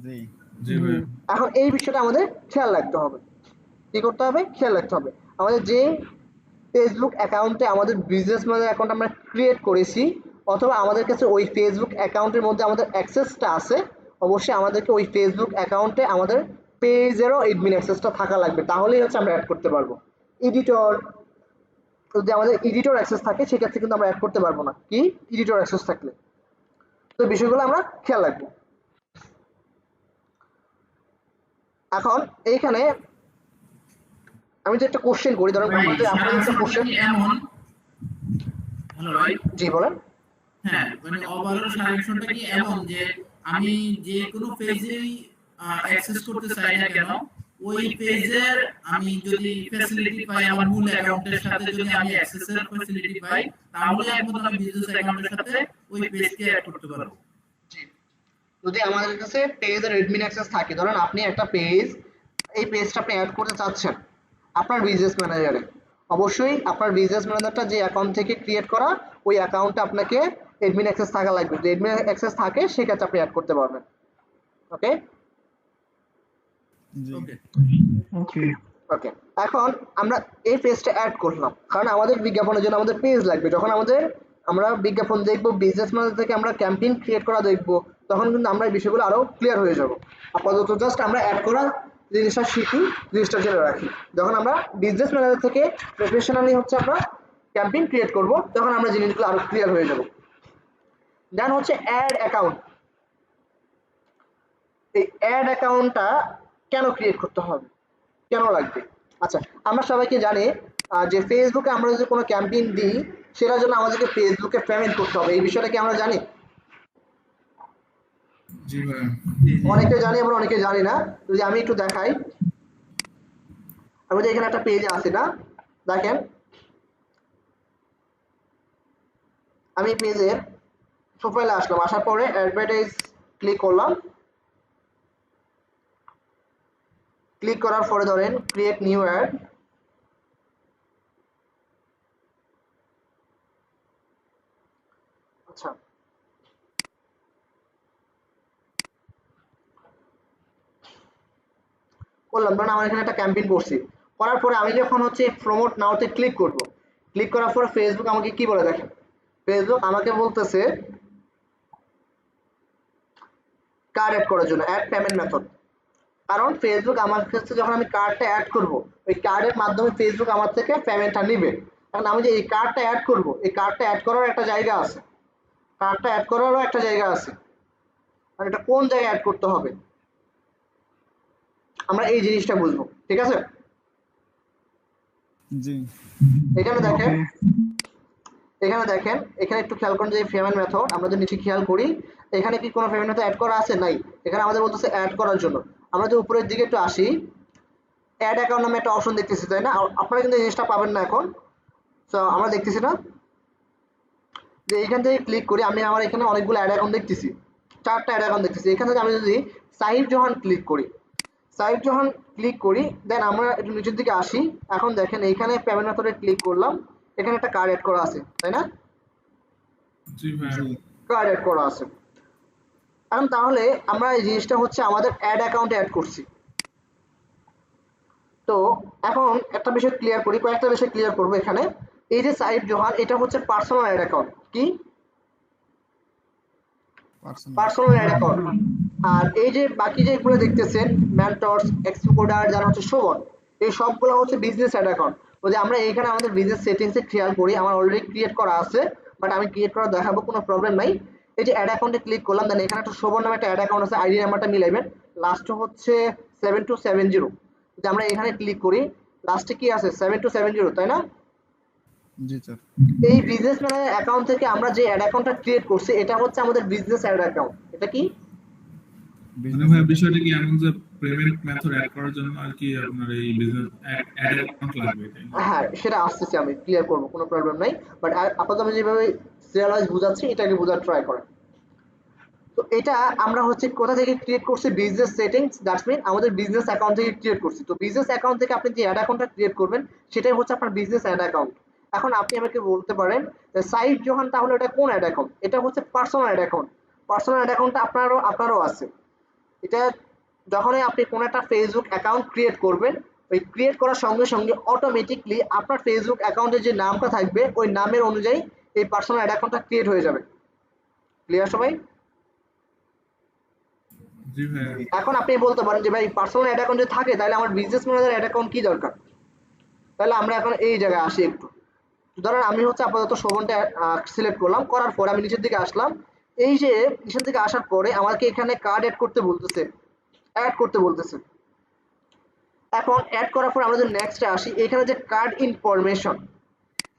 জি জি ভাই। এখন এই বিষয়টা আমাদের খেয়াল রাখতে হবে। কি করতে হবে? খেয়াল রাখতে হবে আমাদের যে ফেসবুক অ্যাকাউন্টে আমাদের বিজনেস ম্যানেজার অ্যাকাউন্ট আমরা ক্রিয়েট করেছি, অথবা আমাদের কাছে ওই ফেসবুক অ্যাকাউন্টের মধ্যে আমাদের অ্যাক্সেসটা আছে, অবশ্যই আমাদেরকে ওই ফেসবুক অ্যাকাউন্টে আমাদের পেজেরও এডমিন অ্যাক্সেসটা থাকা লাগবে। তাহলেই হচ্ছে আমরা অ্যাড করতে পারবো। এডিটর, যদি আমাদের এডিটর অ্যাক্সেস থাকে সেক্ষেত্রে কিন্তু আমরা অ্যাড করতে পারবো না। কি? এডিটর অ্যাক্সেস থাকলে। তো বিষয়গুলো আমরা খেয়াল রাখবো। এখন এইখানে আমি যে একটা কোশ্চেন করি, ধরুন আমাদের আপনাদের একটা কোশ্চেন। এমন, হ্যালো ভাই। জি বলেন। হ্যাঁ, মানে ওভারঅল সাজেশনটা কি এমন যে আমি যে কোনো পেজেই অ্যাক্সেস করতে চাই না কেন, ওই পেজের আমি যদি ফ্যাসিলিটি পাই আমার মূল অ্যাকাউন্টের সাথে, যদি আমি অ্যাক্সেসের ফ্যাসিলিটি পাই, তাহলে একমাত্র আমি বিজনেস অ্যাকাউন্টের সাথে ওই পেজকে অ্যাড করতে পারবো। যদি আমাদের কাছে পেজের এডমিন অ্যাক্সেস থাকে, ধরেন আপনি একটা পেজ, এই পেজটা আপনি অ্যাড করতে চাচ্ছেন আপনার বিজনেস ম্যানেজারে, অবশ্যই আপনার বিজনেস ম্যানেজারটা যে অ্যাকাউন্ট থেকে ক্রিয়েট করা ওই অ্যাকাউন্টে আপনাকে এডমিন অ্যাক্সেস থাকা লাগবে। যদি এডমিন অ্যাক্সেস থাকে সেক্ষেত্রে আপনি অ্যাড করতে পারবেন। ওকে জি ওকে। ওকে। ওকে, এখন আমরা এই পেজটা অ্যাড করলাম কারণ আমাদের বিজ্ঞাপনের জন্য আমাদের পেজ লাগবে। যখন আমরা বিজ্ঞাপন দেখবো, বিজনেস ম্যানেজার থেকে আমরা ক্যাম্পেইন ক্রিয়েট করা দেখবো, তখন কিন্তু আমরা এই বিষয়গুলো আরো ক্লিয়ার হয়ে যাব। আপাতত জাস্ট আমরা অ্যাড করা জিনিসটা শিখি, জিনিসটা জেনে রাখি। যখন আমরা বিজনেস ম্যানেজার থেকে প্রফেশনালি হচ্ছে আমরা ক্যাম্পেইন ক্রিয়েট করব, তখন আমরা জিনিসগুলো আরো ক্লিয়ার হয়ে যাব। দেন হচ্ছে অ্যাড অ্যাকাউন্ট। এই অ্যাড অ্যাকাউন্টটা কেন ক্রিয়েট করতে হবে, কেন লাগবে? আচ্ছা, আমরা সবাইকে জানি যে ফেসবুকে আমরা যদি কোনো ক্যাম্পেইন দিই সেটার জন্য আমাদেরকে ফেসবুকে পেমেন্ট করতে হবে, এই বিষয়টা কি আমরা জানি? জি ভাইয়া। অনেকে জানি, আমরা অনেকে জানি না। যদি আমি একটু দেখাই, আমি যে এখানে একটা পেজে আছে না, দেখেন আমি পেজের প্রোফাইলে আসলাম, আসার পরে অ্যাডভার্টাইজ ক্লিক করলাম, ক্লিক করার পরে ধরেন ক্রিয়েট নিউ অ্যাড, আচ্ছা করলাম, ধরেন আমার এখানে একটা ক্যাম্পেইন করছি, করার পরে আমি যখন হচ্ছে প্রমোট নাওতে ক্লিক করব, ক্লিক করার পরে ফেসবুক আমাকে কি বলে দেখেন, ফেসবুক আমাকে বলতেছে কার্ড অ্যাড করার জন্য অ্যাড পেমেন্ট মেথড। কারণ ফেসবুক আমার কাছে যখন আমি কার্ডটা অ্যাড করব, ওই কার্ডের মাধ্যমে ফেসবুক আমার থেকে পেমেন্টটা নেবে। কারণ আমি যে এই কার্ডটা অ্যাড করব, এই কার্ডটা অ্যাড করার একটা জায়গা আছে, কার্ডটা অ্যাড করারও একটা জায়গা আছে, আর এটা কোন জায়গায় অ্যাড করতে হবে আমরা এই জিনিসটা বুঝবো, ঠিক আছে? জি এখানে দেখেন, ওকে। এখানে দেখেন, এখানে একটু খেয়াল করেন যে পেমেন্ট মেথড, আমরা যদি নিচে খেয়াল করি এখানে কি কোনো পেমেন্ট মেথড অ্যাড করা আছে? নাই। এখানে আমাদের বলতেছে অ্যাড করার জন্য। আমরা যদি উপরের দিকে একটু আসি, অ্যাড অ্যাকাউন্ট নামে একটা অপশন দেখতেছি, তাই না? আপনারা কিন্তু এই জিনিসটা পাবেন না এখন, তো আমরা দেখতেছি না যে এইখান থেকে ক্লিক করি, আমি আমার এখানে অনেকগুলো অ্যাড অ্যাকাউন্ট দেখতেছি, 4টা অ্যাড অ্যাকাউন্ট দেখতেছি। এখান থেকে আমি যদি সাহিব জাহান ক্লিক করি, সাহিব জাহান ক্লিক করি, দেন আমরা একটু নিচের দিকে আসি, এখন দেখেন এইখানে পেমেন্ট মেথডে ক্লিক করলাম, এখানে একটা কার্ড অ্যাড করা আছে, তাই না? জি ভাইয়া। জি কার্ড অ্যাড করা আছে। এখন তাহলে আমরা এই জিনিসটা হচ্ছে আমাদের অ্যাড অ্যাকাউন্টে অ্যাড করছি। তো এখন একটা বিষয় ক্লিয়ার করি, কয়েকটা বিষয় ক্লিয়ার করবো এখানে। এই যে সাইড জোহান, এটা হচ্ছে পার্সোনাল অ্যাড অ্যাকাউন্ট, কি পার্সোনাল পার্সোনাল অ্যাড অ্যাকাউন্ট। আর এই যে বাকি যেগুলো দেখতেছেন মেন্টরস, এক্সপোর্টার, যারা হচ্ছে শোভন, এই সবগুলো হচ্ছে বিজনেস অ্যাড অ্যাকাউন্ট। ওই যে আমরা এখানে আমাদের বিজনেস সেটিংসে খেয়াল করি, আমার অলরেডি ক্রিয়েট করা আছে, বাট আমি ক্রিয়েট করা দেখাবো, কোনো প্রবলেম নাই। এই যে অ্যাড অ্যাকাউন্টে ক্লিক করলাম, দেন এখানে একটা শোভন নামে একটা অ্যাড অ্যাকাউন্ট আছে, আইডি নাম্বারটা মিলাইবেন, লাস্ট হচ্ছে 7270। যদি আমরা এখানে ক্লিক করি, লাস্টে কি আছে 7270, তাই না? জি স্যার এই বিজনেস ম্যানের অ্যাকাউন্ট থেকে আমরা যে অ্যাড অ্যাকাউন্টটা ক্রিয়েট করছি, এটা হচ্ছে আমাদের বিজনেস অ্যাড অ্যাকাউন্ট। এটা কি মানে ভাইয়া বিষয়টা কি এমন যে পেমেন্ট মেথড অ্যাড করার জন্য আর কি আপনার এই বিজনেস অ্যাড অ্যাকাউন্ট লাগবে, তাই না? হ্যাঁ, সেটা আসতেছে, আমি ক্লিয়ার করবো, কোনো প্রবলেম নাই। বাট আপাতত আমি যেভাবে সিরিয়ালাইজ বুঝাচ্ছি, এটাকে বোঝার ট্রাই করেন। তো এটা আমরা হচ্ছে কোথা থেকে ক্রিয়েট করছি, বিজনেস সেটিংস, দ্যাটস মিন আমাদের বিজনেস অ্যাকাউন্ট থেকে ক্রিয়েট করছি। তো বিজনেস অ্যাকাউন্ট থেকে আপনি যে অ্যাড অ্যাকাউন্টটা ক্রিয়েট করবেন, সেটাই হচ্ছে আপনার বিজনেস অ্যাড অ্যাকাউন্ট। এখন আপনি আমাকে বলতে পারেন সাইড যখন, তাহলে এটা কোন অ্যাড অ্যাকাউন্ট? এটা হচ্ছে personal ad account. Personal ad অ্যাকাউন্টটা আপনারও আছে। এটা যখনই আপনি কোনো একটা ফেসবুক অ্যাকাউন্ট ক্রিয়েট করবেন, ওই ক্রিয়েট করার সঙ্গে সঙ্গে অটোমেটিকলি আপনার ফেসবুক অ্যাকাউন্টের যে নামটা থাকবে, ওই নামের অনুযায়ী এই পার্সোনাল অ্যাড অ্যাকাউন্টটা ক্রিয়েট হয়ে যাবে। ক্লিয়ার সবাই? জি ভাইয়া। এখন আপনি বলতে পারেন যে ভাই পার্সোনাল অ্যাড অ্যাকাউন্ট যদি থাকে, তাহলে আমার বিজনেস ম্যানেজার অ্যাড অ্যাকাউন্ট কি দরকার? তাহলে আমরা এখন এই জায়গায় আসি একটু। ধরেন আমি হচ্ছে আপাতত শোভনটা সিলেক্ট করলাম, করার পরে আমি নিচের দিকে আসলাম। এই যে নিচের দিকে আসার পরে আমাকে এখানে কার্ড অ্যাড করতে বলতেছে, অ্যাড করতে বলতেছে। এখন অ্যাড করার পর আমরা যদি নেক্সটে আসি, এখানে যে কার্ড ইনফরমেশন,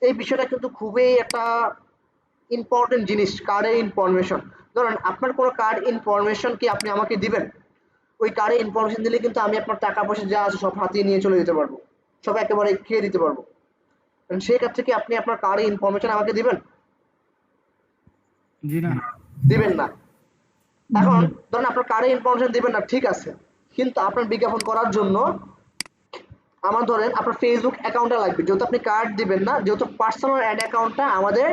এই বিষয়টা কিন্তু খুবই একটা ইম্পর্টেন্ট জিনিস, কার্ডের ইনফরমেশন। ধরেন আপনার কোনো কার্ড ইনফরমেশন কি আপনি আমাকে দিবেন? ওই কার্ডের ইনফরমেশন দিলে কিন্তু আমি আপনার টাকা পয়সা যা আছে সব হাতিয়ে নিয়ে চলে যেতে পারবো, সব একেবারে খেয়ে দিতে পারবো। সেই ক্ষেত্রে কি আপনি আপনার কার্ডের ইনফরমেশন আমাকে দিবেন? জি না। দিবেন না। এখন ধরেন আপনার কার্ডের ইনফরমেশন দিবেন না, ঠিক আছে, কিন্তু আপনার বিজ্ঞাপন করার জন্য আমার ধরেন আপনার ফেসবুক অ্যাকাউন্টটা লাগবে, যেহেতু আপনি কার্ড দিবেন না, যেহেতু পার্সোনাল অ্যাড অ্যাকাউন্টটা আমাদের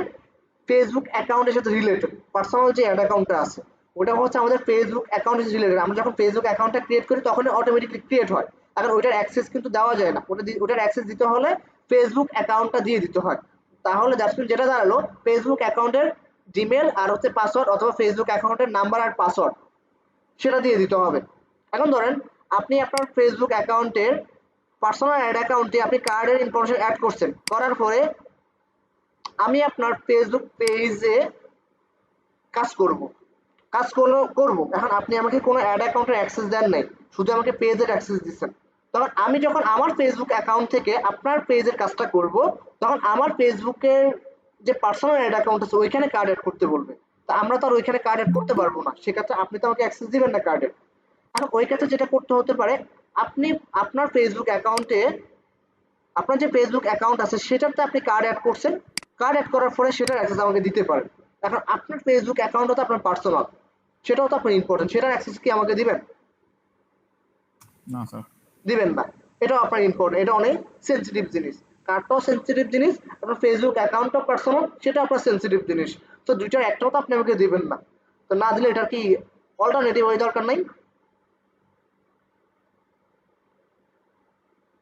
ফেসবুক অ্যাকাউন্টের সাথে রিলেটেড। পার্সোনাল যে অ্যাড অ্যাকাউন্টটা আছে, ওটা হচ্ছে আমাদের ফেসবুক অ্যাকাউন্টের সাথে রিলেটেড। আমরা যখন ফেসবুক অ্যাকাউন্টটা ক্রিয়েট করি, তখনই অটোমেটিকলি ক্রিয়েট হয়। এখন ওইটার অ্যাক্সেস কিন্তু দেওয়া যায় না, ওটার অ্যাক্সেস দিতে হলে ফেসবুক অ্যাকাউন্টটা দিয়ে দিতে হয়। তাহলে দ্যাটস মিন যেটা দাঁড়ালো, ফেসবুক অ্যাকাউন্টের জিমেল আর হচ্ছে পাসওয়ার্ড, অথবা ফেসবুক অ্যাকাউন্টের নাম্বার আর পাসওয়ার্ড, সেটা দিয়ে দিতে হবে। এখন ধরেন আপনি আপনার ফেসবুক অ্যাকাউন্টের পার্সোনাল অ্যাড অ্যাকাউন্টে আপনি কার্ডের ইনফরমেশন অ্যাড করছেন, করার পরে আমি আপনার ফেসবুক পেজে কাজ করব। কাজ করবো। এখন আপনি আমাকে কোনো অ্যাড অ্যাকাউন্টের অ্যাক্সেস দেন নাই, শুধু আমাকে পেজের অ্যাক্সেস দিচ্ছেন। তখন আমি যখন আমার ফেসবুক অ্যাকাউন্ট থেকে আপনার পেজের কাজটা করব, তখন আমার ফেসবুকের যে পার্সোনাল অ্যাড অ্যাকাউন্ট আছে ওইখানে কার্ড অ্যাড করতে বলবে। তা আমরা তো আর ওইখানে কার্ড অ্যাড করতে পারবো না, সেক্ষেত্রে আপনি তো আমাকে অ্যাক্সেস দিবেন না কার্ডের। এখন ওই ক্ষেত্রে যেটা করতে হতে পারে, আপনি আপনার ফেসবুক অ্যাকাউন্টে আপনার যে ফেসবুক অ্যাকাউন্ট আছে সেটাতে আপনি কার্ড অ্যাড করছেন, কার্ড অ্যাড করার পরে সেটার অ্যাক্সেস আমাকে দিতে পারেন। এখন আপনার ফেসবুক অ্যাকাউন্টও তো আপনার পার্সোনাল, সেটাও তো আপনার ইম্পর্টেন্ট, সেটার অ্যাক্সেস কি আমাকে দিবেন? না স্যার। দিবেন না, এটাও আপনার ইম্পর্টেন্ট, এটা অনেক সেন্সিটিভ জিনিস। কার্ডটাও সেন্সিটিভ জিনিস, আপনার ফেসবুক অ্যাকাউন্টটাও পার্সোনাল, সেটা আপনার সেন্সিটিভ জিনিস। তো দুইটার একটাও তো আপনি আমাকে দিবেন না। তো না দিলে এটার কি অল্টারনেটিভ ওই দরকার নাই?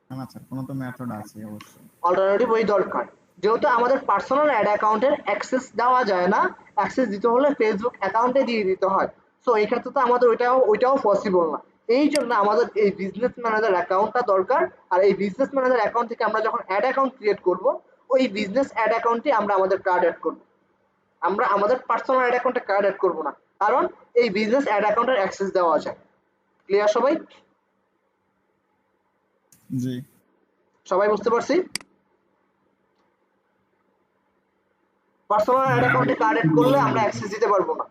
না স্যার, কোনো তো মেথড আছে অবশ্যই। অল্টারনেটিভ ওই দরকার, যেহেতু আমাদের পার্সোনাল অ্যাড অ্যাকাউন্টের অ্যাক্সেস দেওয়া যায় না, অ্যাক্সেস দিতে হলে ফেসবুক অ্যাকাউন্টে দিয়ে দিতে হয়। সো এই ক্ষেত্রে তো আমাদের ওইটাও পসিবল না। এই জন্য আমাদের এই বিজনেস ম্যানেজার অ্যাকাউন্টটা দরকার। আর এই বিজনেস ম্যানেজার অ্যাকাউন্ট থেকে আমরা যখন অ্যাড অ্যাকাউন্ট ক্রিয়েট করব, ওই বিজনেস অ্যাড অ্যাকাউন্টে আমরা আমাদের কার্ড অ্যাড করব। আমরা আমাদের পার্সোনাল অ্যাড অ্যাকাউন্টে কার্ড অ্যাড করব না, কারণ এই বিজনেস অ্যাড অ্যাকাউন্টের অ্যাক্সেস দেওয়া যায়। ক্লিয়ার সবাই? জি। সবাই বুঝতে পারছি? পার্সোনাল অ্যাড অ্যাকাউন্টে কার্ড অ্যাড করলে আমরা অ্যাক্সেস দিতে পারবো না।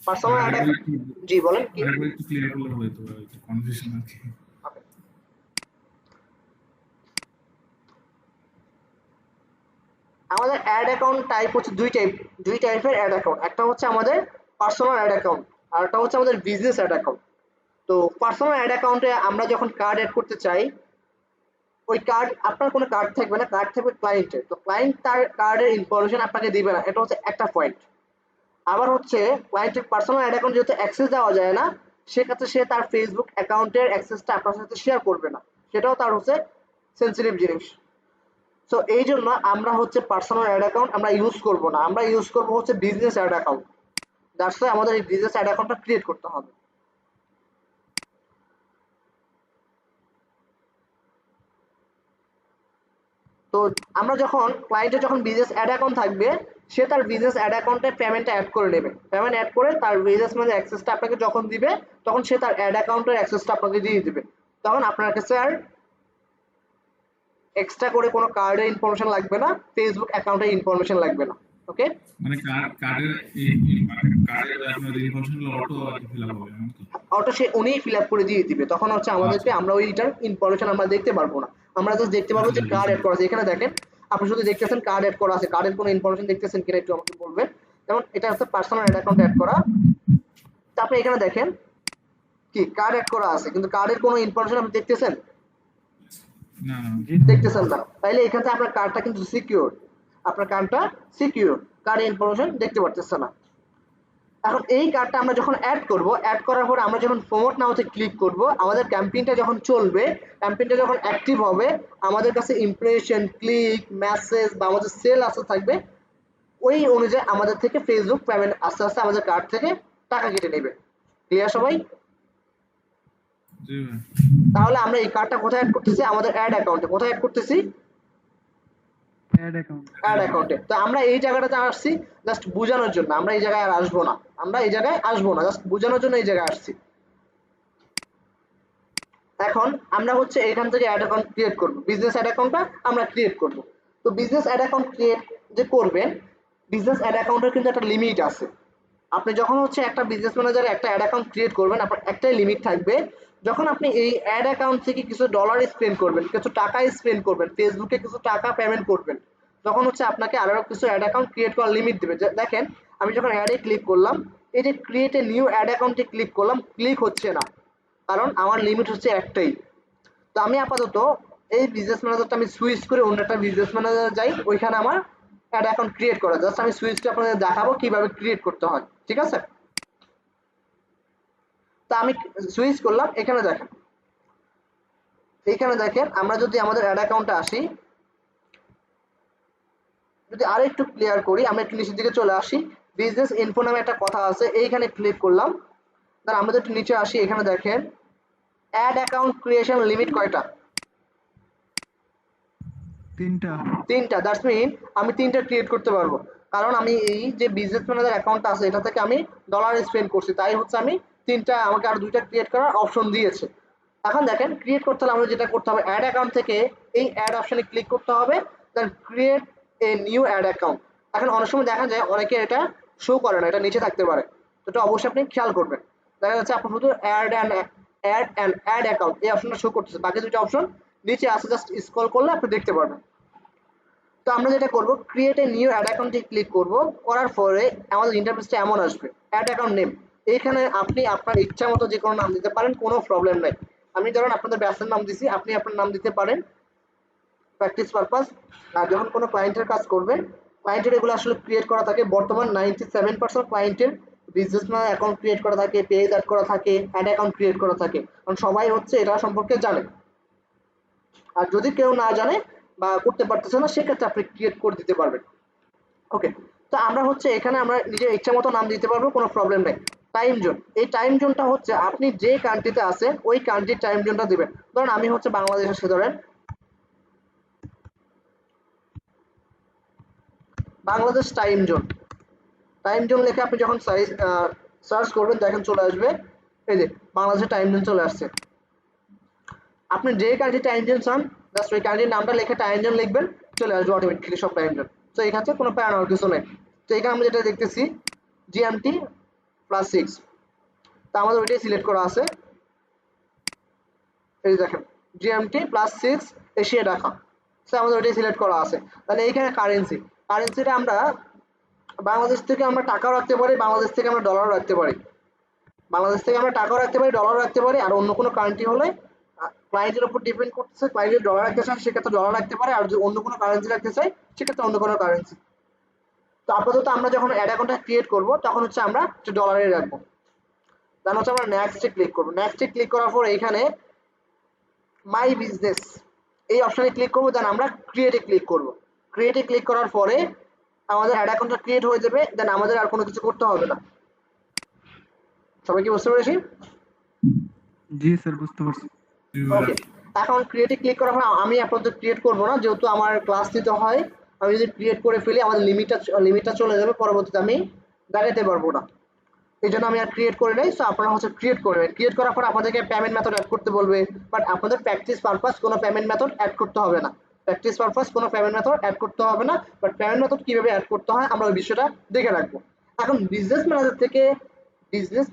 পার্সোনাল অ্যাড জি বলেন কি? আরেকবার একটু ক্লিয়ার করলে হয়তো একটু কনফিউশন আর কি। আমাদের অ্যাড অ্যাকাউন্ট টাইপ হচ্ছে দুই টাইপের অ্যাড অ্যাকাউন্ট। একটা হচ্ছে আমাদের পার্সোনাল অ্যাড অ্যাকাউন্ট, আর একটা হচ্ছে আমাদের বিজনেস অ্যাড অ্যাকাউন্ট। তো পার্সোনাল অ্যাড অ্যাকাউন্টে আমরা যখন কার্ড অ্যাড করতে চাই, ওই কার্ড আপনার কোনো কার্ড থাকবে না, কার্ড থাকবে ক্লায়েন্টের। তো ক্লায়েন্ট তার কার্ডের ইনফরমেশন আপনাকে দিবে না, এটা হচ্ছে একটা পয়েন্ট। আবার হচ্ছে ক্লায়েন্টের পার্সোনাল অ্যাড অ্যাকাউন্ট যেহেতু অ্যাক্সেস দেওয়া যায় না, সেক্ষেত্রে সে তার ফেসবুক অ্যাকাউন্টের অ্যাক্সেসটা আপনার সাথে শেয়ার করবে না, সেটাও তার হচ্ছে সেন্সিটিভ জিনিস। সো এই জন্য আমরা হচ্ছে পার্সোনাল অ্যাড অ্যাকাউন্ট আমরা ইউজ করব না, আমরা ইউজ করব হচ্ছে business ad account. That's why আমাদের এই বিজনেস অ্যাড অ্যাকাউন্টটা ক্রিয়েট করতে হবে। তো আমরা যখন ক্লায়েন্টের যখন বিজনেস অ্যাড অ্যাকাউন্ট থাকবে, সে তার বিজনেস অ্যাড অ্যাকাউন্টে পেমেন্টটা অ্যাড করে নেবে। পেমেন্ট অ্যাড করে তার বিজনেস ম্যানেজার অ্যাক্সেসটা আপনাকে যখন দিবে, তখন সে তার অ্যাড অ্যাকাউন্টের অ্যাক্সেসটা আপনাকে দিয়ে দিবে। তখন আপনার কাছে আর এক্সট্রা করে কোনো কার্ডের ইনফরমেশন লাগবে না, ফেসবুক অ্যাকাউন্টের ইনফরমেশন লাগবে না। ওকে? মানে কার্ডের আপনার ইনফরমেশন অটো ফিল আপ হবে এমন কি? অটো সে উনিই ফিল আপ করে দিয়ে দিবে। তখন হচ্ছে আমাদেরকে আমরা ওইটার ইনফরমেশন আমরা দেখতে পারবো না, আমরা জাস্ট দেখতে পারবো যে কার্ড অ্যাড করা আছে। এখানে দেখেন, আপনি শুধু দেখতেছেন কার্ড অ্যাড করা আছে, কার্ডের কোনো ইনফরমেশন দেখতেছেন কিনা একটু আমাকে বলবেন। যেমন এটা হচ্ছে পার্সোনাল অ্যাড অ্যাকাউন্ট অ্যাড করা। তো আপনি এখানে দেখেন কি কার্ড অ্যাড করা আছে, কিন্তু কার্ডের কোনো ইনফরমেশন আপনি দেখতেছেন? না দেখতেছেন না। তাইলে এখান থেকে আপনার কার্ডটা কিন্তু সিকিউর, আপনার কার্ডটা সিকিউর, কার্ডের ইনফরমেশন দেখতে পারতেছে না। এখন এই কার্ডটা আমরা যখন অ্যাড করব, অ্যাড করার পর আমরা যখন প্রমোট নাওতে ক্লিক করব, আমাদের ক্যাম্পেইনটা যখন চলবে, ক্যাম্পেইনটা যখন অ্যাক্টিভ হবে, আমাদের কাছে ইমপ্রেশন, ক্লিক, মেসেজ বা আমাদের সেল আসতে থাকবে। ওই অনুযায়ী আমাদের থেকে ফেসবুক পেমেন্ট আস্তে আস্তে আমাদের কার্ড থেকে টাকা কেটে নেবে। ক্লিয়ার সবাই? জি ভাই। তাহলে আমরা এই কার্ডটা কোথায় অ্যাড করতেছি? আমাদের অ্যাড অ্যাকাউন্টে। কোথায় অ্যাড করতেছি? Add account. অ্যাড অ্যাকাউন্টে। তো আমরা এই জায়গাটাতে আসছি জাস্ট বোঝানোর জন্য, আমরা এই জায়গায় আর আসবো না, আমরা এই জায়গায় আসবো না, জাস্ট বোঝানোর জন্য এই জায়গায় আসছি। এখন আমরা হচ্ছে এখান থেকে অ্যাড অ্যাকাউন্ট ক্রিয়েট করব, বিজনেস অ্যাড অ্যাকাউন্টটা আমরা ক্রিয়েট করব। তো বিজনেস অ্যাড অ্যাকাউন্ট ক্রিয়েট যে করবেন, বিজনেস অ্যাড অ্যাকাউন্টের কিন্তু একটা লিমিট আছে। আপনি যখন হচ্ছে একটা বিজনেস ম্যানেজারে একটা অ্যাড অ্যাকাউন্ট ক্রিয়েট করবেন, আপনার একটাই লিমিট থাকবে। যখন আপনি এই অ্যাড অ্যাকাউন্ট থেকে কিছু ডলার স্পেন্ড করবেন, কিছু টাকা স্পেন্ড করবেন, ফেসবুকে কিছু টাকা পেমেন্ট করবেন, তখন হচ্ছে আপনাকে আরো কিছু অ্যাড অ্যাকাউন্ট ক্রিয়েট করার লিমিট দিবে। দেখেন, আমি যখন অ্যাডে ক্লিক করলাম, এই যে ক্রিয়েট এ নিউ অ্যাড অ্যাকাউন্টে ক্লিক করলাম, ক্লিক হচ্ছে না, কারণ আমার লিমিট হচ্ছে একটাই। তো আমি আপাতত এই বিজনেস ম্যানেজারটা আমি সুইচ করে অন্য একটা বিজনেস ম্যানেজার যাই, ওইখানে আমার অ্যাড অ্যাকাউন্ট ক্রিয়েট করা। জাস্ট আমি সুইচ করে আপনাদের দেখাবো কিভাবে ক্রিয়েট করতে হয়, ঠিক আছে? তা আমি সুইচ করলাম। এখানে দেখেন, এইখানে দেখেন, আমরা যদি আমাদের অ্যাড অ্যাকাউন্টে আসি, যদি আরো একটু ক্লিয়ার করি, আমরা একটু নিচের দিকে চলে আসি, বিজনেস ইনফো নামে একটা কথা আছে, এইখানে ক্লিক করলাম। তাহলে আমরা একটু নিচে আসি, এখানে দেখেন অ্যাড অ্যাকাউন্ট ক্রিয়েশন লিমিট কয়টা? তিনটা। তিনটা। দ্যাটস মিন আমি তিনটা ক্রিয়েট করতে পারবো। কারণ আমি এই যে বিজনেস ম্যানেজার অ্যাকাউন্টটা আছে এটা থেকে আমি ডলার স্পেন্ড করছি, তাই হচ্ছে আমি তিনটা, আমাকে আর দুইটা ক্রিয়েট করার অপশন দিয়েছে। এখন দেখেন ক্রিয়েট করতে হলে আমাদের যেটা করতে হবে, অ্যাড অ্যাকাউন্ট থেকে এই অ্যাড অপশনে ক্লিক করতে হবে, then create a new ad account. এখন অনেক সময় দেখা যায় অনেকে এটা শো করে না, এটা নিচে থাকতে পারে, তো এটা অবশ্যই আপনি খেয়াল করবেন। দেখা যাচ্ছে আপনার শুধু অ্যাড অ্যাকাউন্ট এই অপশনটা শো করতেছে, বাকি দুইটা অপশন নিচে আছে, জাস্ট স্ক্রল করলে আপনি দেখতে পারবেন। তো আমরা যেটা করব, ক্রিয়েট এ নিউ অ্যাড অ্যাকাউন্টে ক্লিক করব, করার পরে আমাদের ইন্টারফেসটা এমন আসবে, অ্যাড অ্যাকাউন্ট নেম। এইখানে আপনি আপনার ইচ্ছা মতো যে কোনো নাম দিতে পারেন, কোনো প্রবলেম নাই। আমি ধরুন আপনাদের ব্যাচের নাম দিছি, আপনি আপনার নাম দিতে পারেন প্র্যাকটিস পারপাস। আর যখন কোনো ক্লায়েন্টের কাজ করবেন, ক্লায়েন্টের এগুলো আসলে ক্রিয়েট করা থাকে, বর্তমান 97% ক্লায়েন্টের বিজনেস অ্যাকাউন্ট ক্রিয়েট করা থাকে, পেজ অ্যাড করা থাকে, অ্যাড অ্যাকাউন্ট ক্রিয়েট করা থাকে, কারণ সবাই হচ্ছে এটা সম্পর্কে জানে। আর যদি কেউ না জানে বা করতে পারতেছে না, সেক্ষেত্রে আপনি ক্রিয়েট করে দিতে পারবেন। ওকে, তো আমরা হচ্ছে এখানে আমরা নিজের ইচ্ছা মতো নাম দিতে পারবো, কোনো প্রবলেম নেই। টাইম জোন, এই টাইম জোনটা হচ্ছে আপনি যে কান্ট্রিতে আছেন ওই কান্ট্রির টাইম জোনটা দিবেন। ধরুন আমি হচ্ছে বাংলাদেশ আছে, ধরেন Bangladesh time zone, time zone লিখে আপনি যখন সার্চ করবেন দেখেন চলে আসবে, এই যে বাংলাদেশের টাইম জোন চলে আসছে। আপনি যে কান্ট্রি টাইম জোন চান, জাস্ট ওই কান্ট্রির নামটা লিখে টাইম জোন লিখবেন, চলে আসবে অটোমেটিক্যালি সব টাইম জোন। তো এখানে কোনো প্যারানোর কিছু নেই। তো এখানে আমরা যেটা দেখতেছি জিএমটি +6, তা আমাদের ওইটাই সিলেক্ট করা আছে। এই দেখেন জিএমটি +6 এশিয়া ঢাকা, তো আমাদের ওইটাই সিলেক্ট করা আছে। তাহলে এইখানে কারেন্সিটা আমরা বাংলাদেশ থেকে আমরা টাকাও রাখতে পারি, বাংলাদেশ থেকে আমরা ডলারও রাখতে পারি, বাংলাদেশ থেকে আমরা টাকাও রাখতে পারি, ডলারও রাখতে পারি। আর অন্য কোনো কারেন্সি হলে ক্লায়েন্টের উপর ডিপেন্ড করতেছে, ক্লায়েন্ট যদি ডলার রাখতে চান সেক্ষেত্রে ডলার রাখতে পারে, আর যদি অন্য কোনো কারেন্সি রাখতে চাই সেক্ষেত্রে অন্য কোনো কারেন্সি। তো আপাতত আমরা যখন অ্যাড অ্যাকাউন্টটা ক্রিয়েট করব তখন হচ্ছে আমরা ডলারে রাখবো। দেন হচ্ছে আমরা নেক্সটে ক্লিক করবো, নেক্সটে ক্লিক করার পর এইখানে মাই বিজনেস এই অপশানে ক্লিক করবো, দেন আমরা ক্রিয়েটে ক্লিক করব। ক্রিয়েটে ক্লিক করার পরে আমাদের অ্যাড অ্যাকাউন্টটা ক্রিয়েট হয়ে যাবে, দেন আমাদের আর কোনো কিছু করতে হবে না। সবাই কি বুঝতে পেরেছি? জি স্যার, বুঝতে পারছি। ওকে, এখন ক্রিয়েটে ক্লিক করার পর আমি আপাতত ক্রিয়েট করবো না, যেহেতু আমার ক্লাস নিতে হয়। আমি যদি ক্রিয়েট করে ফেলি আমাদের লিমিটটা চলে যাবে, পরবর্তীতে আমি দেখাতে পারবো না, এই জন্য আমি আর ক্রিয়েট করে নেই। সো আপনারা হচ্ছে ক্রিয়েট করবেন, ক্রিয়েট করার পর আপনাদেরকে পেমেন্ট মেথড অ্যাড করতে বলবে, বাট আপনাদের প্র্যাকটিস পারপাস কোনো পেমেন্ট মেথড অ্যাড করতে হবে না, প্র্যাকটিস পারপাস কোনো পেমেন্ট মেথড অ্যাড করতে হবে না, বাট পেমেন্ট মেথড কীভাবে অ্যাড করতে হয় আমরা ওই বিষয়টা দেখে রাখবো। এখন বিজনেস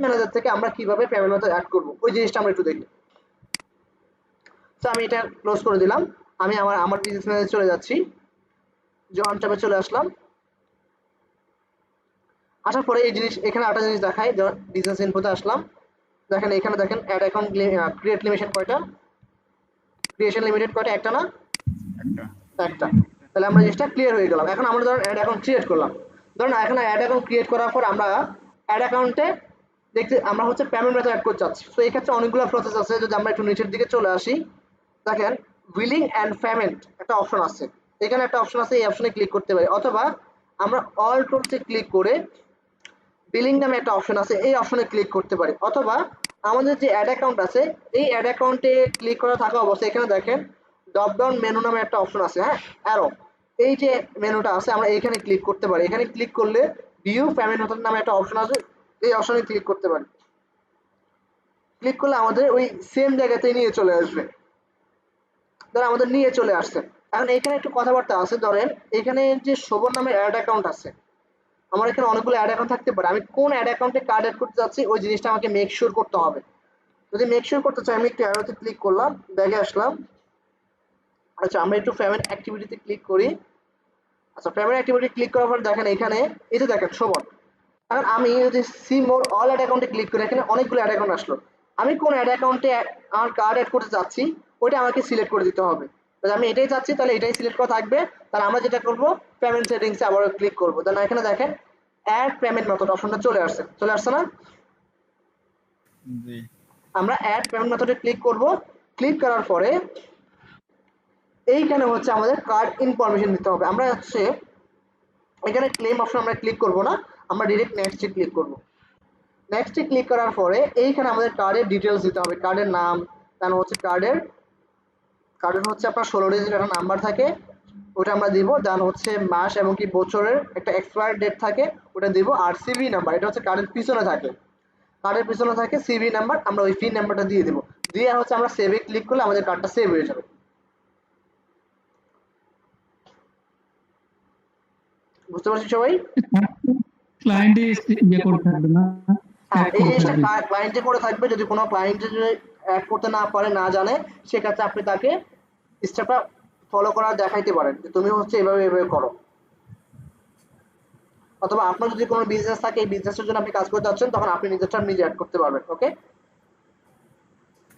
ম্যানেজার থেকে আমরা কিভাবে পেমেন্ট মেথড অ্যাড করবো ওই জিনিসটা আমরা একটু দেখি। তো আমি এটা ক্লোজ করে দিলাম, আমি আমার বিজনেস ম্যানেজার চলে যাচ্ছি, জন ট্যাবে চলে আসলাম। আসার পরে এই জিনিস এখানে একটা জিনিস দেখায়, বিজনেস ইনফোতে আসলাম, দেখেন এখানে দেখেন অ্যাড অ্যাকাউন্ট ক্রিয়েট লিমিটেড কয়টা, ক্রিয়েশন লিমিটেড কয়টা, একটা না একটা। তাহলে আমরা জিনিসটা ক্লিয়ার হয়ে গেলাম। এখন আমরা ধরুন অ্যাড অ্যাকাউন্ট ক্রিয়েট করলাম, ধরুন এখন অ্যাড অ্যাকাউন্ট ক্রিয়েট করার পর আমরা অ্যাড অ্যাকাউন্টে দেখতে আমরা হচ্ছে পেমেন্ট মেথড অ্যাড করতে চাচ্ছি। তো এই ক্ষেত্রে অনেকগুলো প্রসেস আছে, যদি আমরা একটু নিচের দিকে চলে আসি দেখেন বিলিং অ্যান্ড পেমেন্ট একটা অপশন আছে, এখানে একটা অপশন আছে, এই অপশনে ক্লিক করতে পারি, অথবা আমরা অল টুলসে ক্লিক করে বিলিং নামে একটা অপশন আছে এই অপশনে ক্লিক করতে পারি, অথবা আমাদের যে অ্যাড অ্যাকাউন্ট আছে এই অ্যাড অ্যাকাউন্টে ক্লিক করা থাকা অবস্থায় এখানে দেখেন ড্রপ ডাউন মেনু নামে একটা অপশন আছে, হ্যাঁ অ্যারো, এই যে মেনুটা আছে আমরা এইখানে ক্লিক করতে পারি। এখানে ক্লিক করলে ভিউ পেমেন্ট মেথড নামে একটা অপশন আছে, এই অপশনে ক্লিক করতে পারি। ক্লিক করলে আমাদের ওই সেম জায়গাতেই নিয়ে চলে আসবে, ধর আমাদের নিয়ে চলে আসছে। এখন এখানে একটু কথাবার্তা আছে, ধরেন এখানে যে শোভন নামের অ্যাড অ্যাকাউন্ট আছে, আমার এখানে অনেকগুলো অ্যাড অ্যাকাউন্ট থাকতে পারে, আমি কোন অ্যাড অ্যাকাউন্টে কার্ড অ্যাড করতে যাচ্ছি ওই জিনিসটা আমাকে মেক শিওর করতে হবে। যদি মেক শিওর করতে চাই আমি একটু অ্যারোতে ক্লিক করলাম, ব্যাগে আসলাম, আচ্ছা আমরা একটু পেমেন্ট অ্যাক্টিভিটিতে ক্লিক করি। আচ্ছা পেমেন্ট অ্যাক্টিভিটি ক্লিক করার পর দেখেন এখানে এই যে দেখেন শোভন, এখন আমি যদি সি মোর অল অ্যাড অ্যাকাউন্টে ক্লিক করি এখানে অনেকগুলো অ্যাড অ্যাকাউন্ট আসলো, আমি কোন অ্যাড অ্যাকাউন্টে আমার কার্ড অ্যাড করতে যাচ্ছি ওইটা আমাকে সিলেক্ট করে দিতে হবে। যদি আমি এটাই চাচ্ছি তাহলে এটাই সিলেক্ট করা থাকবে, তাহলে আমরা যেটা করব পেমেন্ট সেটিংসে আবার ক্লিক করবো, দেন এখানে দেখেন অ্যাড পেমেন্ট মেথড অপশনটা চলে আসছে না, জি আমরা অ্যাড পেমেন্ট মেথডে ক্লিক করব। ক্লিক করার পরে এইখানে হচ্ছে আমাদের কার্ড ইনফরমেশন দিতে হবে, আমরা হচ্ছে এখানে ক্লেম অপশন আমরা ক্লিক করব না, আমরা ডাইরেক্ট নেক্সটে ক্লিক করব। নেক্সটে ক্লিক করার পরে এইখানে আমাদের কার্ডের ডিটেলস দিতে হবে, কার্ডের নাম, তারপর হচ্ছে কার্ডের হচ্ছে আপনার 16 ডিজিট একটা নাম্বার থাকে, ওটা আমরা দিব। দেন হচ্ছে মাস এবং কি বছরের একটা এক্সপায়ার ডেট থাকে, ওটা দিব। আর সিভি নাম্বার, এটা হচ্ছে কার্ডের পিছনে থাকে, কার্ডের পিছনে থাকে সিভি নাম্বার, আমরা ওই পিন নাম্বারটা দিয়ে দেবো। দিয়ে হচ্ছে আমরা সেভে ক্লিক করলে আমাদের কার্ডটা সেভ হয়ে যাবে। বুঝতে পারছি সবাই? ক্লায়েন্টে ইয়ে করে থাকবে না, হ্যাঁ, অ্যাড এই করে জিনিসটা থাকবে। ক্লায়েন্টে করে থাকবে। যদি কোনো ক্লায়েন্টে যদি অ্যাড করতে না পারে, না জানে, সেক্ষেত্রে আপনি তাকে স্টেপটা ফলো করা দেখাইতে পারেন যে তুমি হচ্ছে এভাবে এভাবে করো। অথবা আপনার যদি কোনো বিজনেস থাকে, এই বিজনেসের জন্য আপনি কাজ করতে যাচ্ছেন, তখন আপনি নিজেরটা নিজে অ্যাড করতে পারবেন। ওকে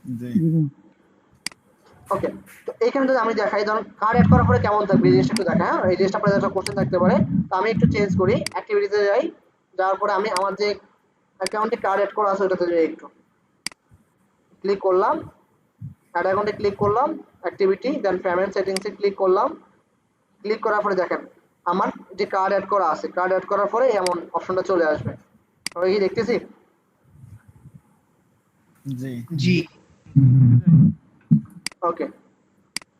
জি ওকে। তো এইখানে যদি আমি দেখাই, ধরুন কার্ড অ্যাড করার পরে কেমন থাকবে এই জিনিসটা একটু দেখা। হ্যাঁ, এই জিনিসটা আপনাদের একটা কোশ্চেন থাকতে পারে। তো আমি একটু চেঞ্জ করি, অ্যাক্টিভিটিতে যাই, যাওয়ার পরে আমি আমার যে অ্যাকাউন্টে কার্ড অ্যাড করা আছে ওটাতে যাই, একটু ক্লিক করলাম, অ্যাড অ্যাকাউন্টে ক্লিক করলাম, অ্যাক্টিভিটি, দেন পেমেন্ট সেটিংসে ক্লিক করলাম। ক্লিক করার পরে দেখেন আমার যে কার্ড অ্যাড করা আছে, কার্ড অ্যাড করার পরে এমন অপশনটা চলে আসবে। সবাই কি দেখতেছি? জি জি ওকে,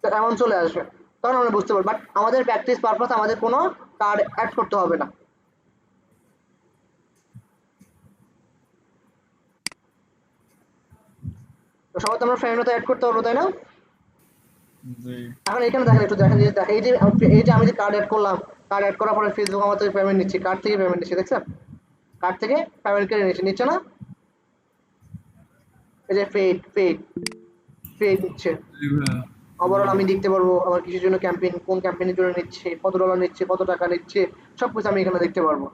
তো এমন চলে আসবে, তখন আমরা বুঝতে পারবো। বাট আমাদের প্র্যাকটিস পারপাস আমাদের কোনো কার্ড অ্যাড করতে হবে না। তো সবাই তো আমরা ফ্রেন্ডও তো অ্যাড করতে পারবো, তাই না? জি এখন এখানে দেখেন, একটু দেখেন, যে দেখেন এই যে আমি যে কার্ড অ্যাড করলাম, কার্ড অ্যাড করার পরে ফেসবুক আমার থেকে পেমেন্ট নিচ্ছে, কার্ড থেকে পেমেন্ট নিচ্ছে, দেখছেন? কার্ড থেকে পেমেন্ট করে নিচ্ছে না? এই যে পেড নিচ্ছে। জি ভাইয়া। ওভারঅল আমি দেখতে পারবো আমার কিসের জন্য ক্যাম্পেইন, কোন ক্যাম্পেইনের জন্য নিচ্ছে, কত ডলার নিচ্ছে, কত টাকা নিচ্ছে, সবকিছু আমি এখানে দেখতে পারবো।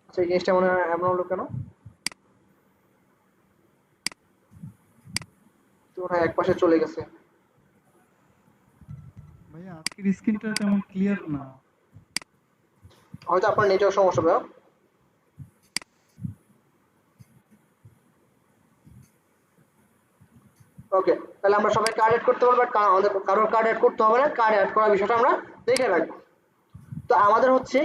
আচ্ছা, এই জিনিসটা মনে হয় এমন হলো কেন? তো মনে হয় এক পাশে চলে গেছে। ভাইয়া আজকের স্ক্রিনটা তেমন ক্লিয়ার না। হয়তো আপনার নেটওয়ার্ক সমস্যা ভাইয়া। ওকে, তাহলে আমরা সবাই কার্ড অ্যাড করতে পারবো, আমাদের কারোর কার্ড অ্যাড করতে হবে না। কার্ড অ্যাড করার বিষয়টা আমরা দেখে রাখবো। তো আমাদের হচ্ছে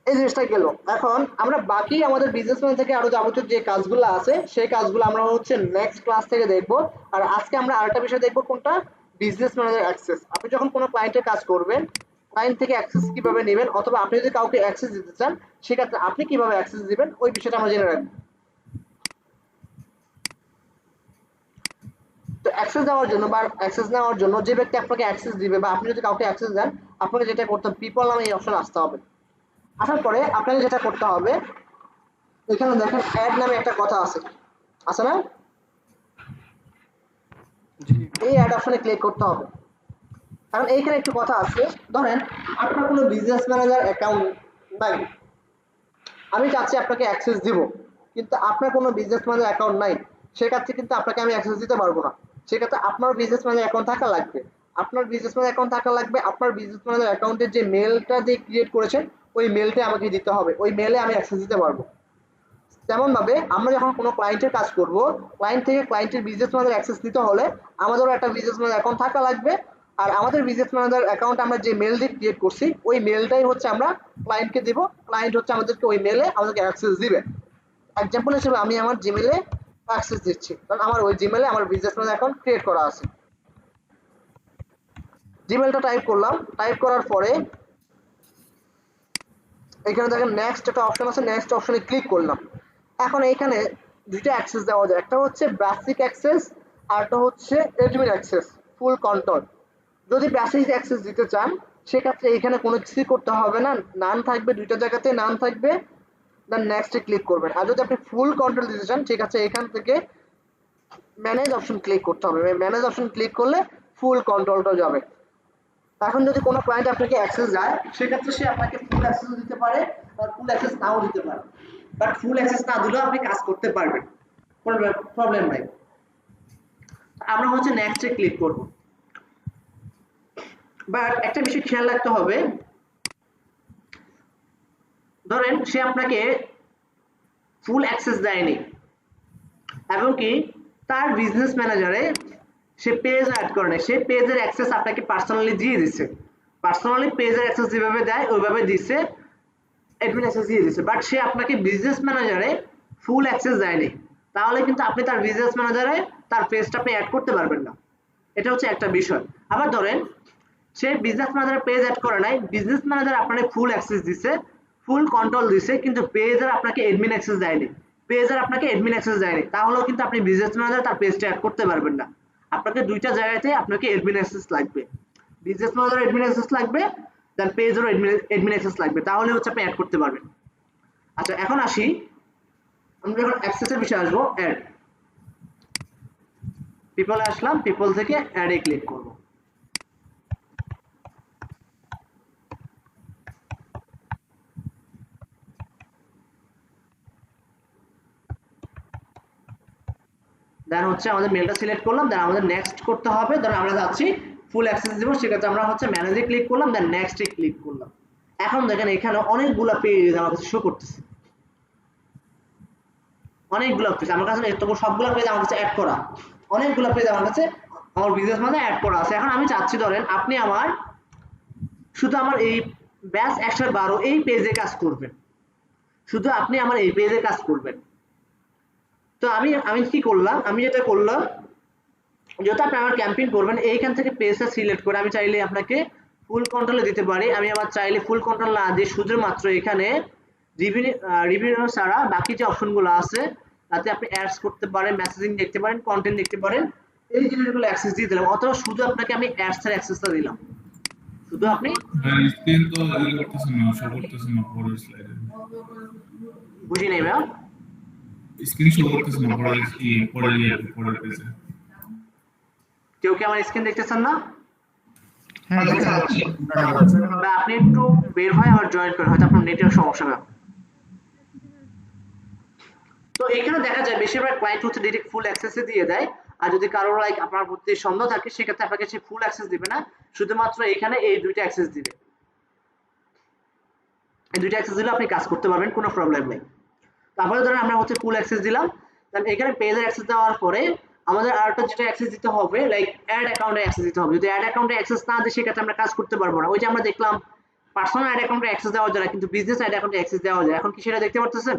এই জিনিসটা গেল। এখন আমরা বাকি আমাদের বিজনেস প্ল্যান থেকে আরো যাবতীয় যে কাজগুলো আছে, সেই কাজগুলো আমরা হচ্ছে নেক্সট ক্লাস থেকে দেখবো। আর আজকে আমরা আরেকটা বিষয় দেখবো, কোনটা? Business manager access. আপনি যখন কোনো ক্লায়েন্টের কাজ করবেন, ক্লায়েন্ট থেকে অ্যাক্সেস কিভাবে নেবেন, অথবা আপনি যদি কাউকে অ্যাক্সেস দিতে চান, সেক্ষেত্রে আপনি কিভাবে অ্যাক্সেস দিবেন, ওই বিষয়টা আমরা জেনে রাখবো। তো অ্যাক্সেস দেওয়ার জন্য বা অ্যাক্সেস নেওয়ার জন্য যে ব্যক্তি আপনাকে অ্যাক্সেস দিবে, বা আপনি যদি কাউকে অ্যাক্সেস দেন, আপনাকে যেটা করতে হবে, পিপল নামে এই অপশন আসতে হবে। আসার পরে আপনাকে যেটা করতে হবে, এখানে দেখেন অ্যাড নামে একটা কথা আছে না? এই অ্যাড অপশনে ক্লিক করতে হবে। কারণ এইখানে একটু কথা আছে, ধরেন আপনার কোনো বিজনেস ম্যানেজার অ্যাকাউন্ট নাই, আমি চাচ্ছি আপনাকে অ্যাক্সেস দিব, কিন্তু আপনার কোনো বিজনেস ম্যানেজার অ্যাকাউন্ট নাই, সেক্ষেত্রে কিন্তু আপনাকে আমি অ্যাক্সেস দিতে পারবো না। সেক্ষেত্রে আপনার বিজনেস ম্যানেজার অ্যাকাউন্ট থাকা লাগবে। আপনার বিজনেস ম্যানেজার অ্যাকাউন্ট থাকা লাগবে। আপনার বিজনেস ম্যানেজার অ্যাকাউন্টের যে মেলটা দিয়ে ক্রিয়েট করেছেন, ওই মেলটা আমাকে দিতে হবে, ওই মেলে আমি অ্যাক্সেস দিতে পারবো। তেমন ভাবে আমরা যখন কোনো ক্লায়েন্টের কাজ করব, ক্লায়েন্ট থেকে ক্লায়েন্টের বিজনেস ম্যানেজার অ্যাক্সেস নিতে হলে আমাদেরও একটা বিজনেস ম্যানেজার অ্যাকাউন্ট থাকা লাগবে। আর আমাদের বিজনেস ম্যানেজার অ্যাকাউন্ট আমরা যে মেল দিয়ে ক্রিয়েট করছি, ওই মেলটাই হচ্ছে আমরা ক্লায়েন্টকে দিব। ক্লায়েন্ট হচ্ছে আমাদেরকে ওই মেলে আমাদেরকে অ্যাক্সেস দিবে। এক্সাম্পল হিসেবে আমি আমার জিমেলে অ্যাক্সেস দিচ্ছি, কারণ আমার ওই জিমেলে আমার বিজনেস ম্যানেজার অ্যাকাউন্ট ক্রিয়েট করা আছে। জিমেলটা টাইপ করলাম, টাইপ করার পরে এখানে দেখেন নেক্সট একটা অপশন আছে, নেক্সট অপশনে ক্লিক করলাম। এখন এইখানে দুইটা অ্যাক্সেস দেওয়া যায়, একটা হচ্ছে বেসিক অ্যাক্সেস, আর একটা হচ্ছে অ্যাডমিন অ্যাক্সেস, ফুল কন্ট্রোল। যদি বেসিক অ্যাক্সেস দিতে চান, সেক্ষেত্রে এখানে কোনো কিছু করতে হবে না, নান থাকবে, দুইটা জায়গাতে নান থাকবে, দেন নেক্সটে ক্লিক করবেন। আর যদি আপনি ফুল কন্ট্রোল দিতে চান, ঠিক আছে, এখান থেকে ম্যানেজ অপশন ক্লিক করতে হবে। ম্যানেজ অপশন ক্লিক করলে ফুল কন্ট্রোলটা যাবে। এখন যদি কোনো ক্লায়েন্ট আপনাকে অ্যাক্সেস দেয়, সেক্ষেত্রে সে আপনাকে ফুল অ্যাক্সেস দিতে পারে, আর ফুল অ্যাক্সেস নাও দিতে পারে। বাট ফুল অ্যাক্সেস না দিলেও আপনি কাজ করতে পারবেন, কোনো প্রবলেম নাই। আমরা হচ্ছে নেক্সটে ক্লিক করব। বাট একটা বিষয় খেয়াল রাখতে হবে, ধরেন সে আপনাকে ফুল অ্যাক্সেস দেয়নি, এবং কি তার বিজনেস ম্যানেজারে সে পেজ অ্যাড করে নেয়, সে পেজের অ্যাক্সেস আপনাকে পার্সোনালি দিয়ে দিচ্ছে। পার্সোনালি পেজের অ্যাক্সেস যেভাবে দেয় ওইভাবে দিচ্ছে, অ্যাডমিন অ্যাক্সেস দিয়ে দিচ্ছে, বাট সে আপনাকে বিজনেস ম্যানেজারে ফুল অ্যাক্সেস দেয়নি। তাহলে কিন্তু আপনি তার বিজনেস ম্যানেজারে তার পেজটা আপনি অ্যাড করতে পারবেন না। এটা হচ্ছে একটা বিষয়। আবার ধরেন সে বিজনেস ম্যানেজার পেজ অ্যাড করে নাই, বিজনেস ম্যানেজার আপনাকে ফুল অ্যাক্সেস দিছে, ফুল কন্ট্রোল দিছে, কিন্তু পেজের আপনাকে অ্যাডমিন অ্যাক্সেস দেয়নি, পেজের আপনাকে অ্যাডমিন অ্যাক্সেস দেয়নি, তাহলেও কিন্তু আপনি বিজনেস ম্যানেজার তার পেজটা অ্যাড করতে পারবেন না। আপনাকে দুইটা জায়গাতে আপনাকে অ্যাডমিন অ্যাক্সেস লাগবে, বিজনেস ম্যানেজার অ্যাডমিন অ্যাক্সেস লাগবে, দেন পেজেরও অ্যাডমিন অ্যাক্সেস লাগবে, তাহলে হচ্ছে আপনি অ্যাড করতে পারবেন। আচ্ছা এখন আসি, আমরা যখন অ্যাক্সেসের বিষয়ে আসবো, অ্যাড পিপলে আসলাম, পিপল থেকে অ্যাডে ক্লিক করব। দেন হচ্ছে আমাদের মেলটা সিলেক্ট করলাম, দেন আমাদের নেক্সট করতে হবে, ধরুন আমরা যাচ্ছি ফুল অ্যাক্সেস দিব, সেক্ষেত্রে আমরা হচ্ছে ম্যানেজে ক্লিক করলাম, দেন নেক্সটে ক্লিক করলাম। এখন দেখেন এখানে অনেকগুলো পেজ আমার কাছে শো করতেছে, অনেকগুলো পেজ আমার কাছে, তবু সবগুলো পেজ আমার কাছে অ্যাড করা, অনেকগুলো পেজ আমার কাছে আমার বিজনেস মানে অ্যাড করা আছে। এখন আমি চাচ্ছি ধরেন আপনি আমার শুধু আমার এই ব্যাচ 112 এই পেজে কাজ করবেন, শুধু আপনি আমার এই পেজে কাজ করবেন। তো আমি কি করলাম, আমি যেটা করলাম, যেহেতু আপনি আমার ক্যাম্পেইন করবেন, এইখান থেকে পেজটা সিলেক্ট করে আমি চাইলে আপনাকে ফুল কন্ট্রোলে দিতে পারি, আমি আবার চাইলে ফুল কন্ট্রোল না দিয়ে শুধুমাত্র এখানে রিভিউ ছাড়া বাকি যে অপশনগুলো আছে তাতে আপনি অ্যাডস করতে পারেন, মেসেজিং দেখতে পারেন, কন্টেন্ট দেখতে পারেন, এই জিনিসগুলো অ্যাক্সেস দিয়ে দিলাম, অথবা শুধু আপনাকে আমি অ্যাডস এর অ্যাক্সেসটা দিলাম, শুধু আপনি স্ক্রিন তো করতেছে না, শো করতেছে না পরের স্লাইডে, বুঝি নাই ভাই, স্ক্রিন শো করতেছে না পরের পেজে। কেউ কি আমার স্ক্রিন দেখতেছেন না? হ্যাঁ দেখা যাচ্ছে। বা আপনি একটু বের হয়ে আবার জয়েন করেন, হয়তো আপনার নেটওয়ার্ক সমস্যা না। তো এখানে দেখা যায় বেশিরভাগ ক্লায়েন্ট হচ্ছে ডাইরেক্ট ফুল অ্যাক্সেসে দিয়ে দেয়, আর যদি কারোর লাইক আপনার প্রতি সন্দেহ থাকে সেক্ষেত্রে আপনাকে সে ফুল অ্যাক্সেস দিবে না, শুধুমাত্র এখানে এই দুইটা অ্যাক্সেস দিবে, এই দুইটা অ্যাক্সেস দিলে আপনি কাজ করতে পারবেন, কোনো প্রবলেম নেই। তারপরে ধরেন আমরা হচ্ছে ফুল অ্যাক্সেস দিলাম, দেন এখানে পেজের অ্যাক্সেস দেওয়ার পরে আমাদের আরেকটা যেটা অ্যাক্সেস দিতে হবে, লাইক অ্যাড অ্যাকাউন্টে অ্যাক্সেস দিতে হবে। যদি অ্যাড অ্যাকাউন্টে অ্যাক্সেস না দিই সেক্ষেত্রে আমরা কাজ করতে পারবো না। ওই যে আমরা দেখলাম পার্সোনাল অ্যাড অ্যাকাউন্টে অ্যাক্সেস দেওয়া যায়, কিন্তু বিজনেস অ্যাড অ্যাকাউন্টে অ্যাক্সেস দেওয়া যায়। এখন কি সেটা দেখতে পাচ্ছেন?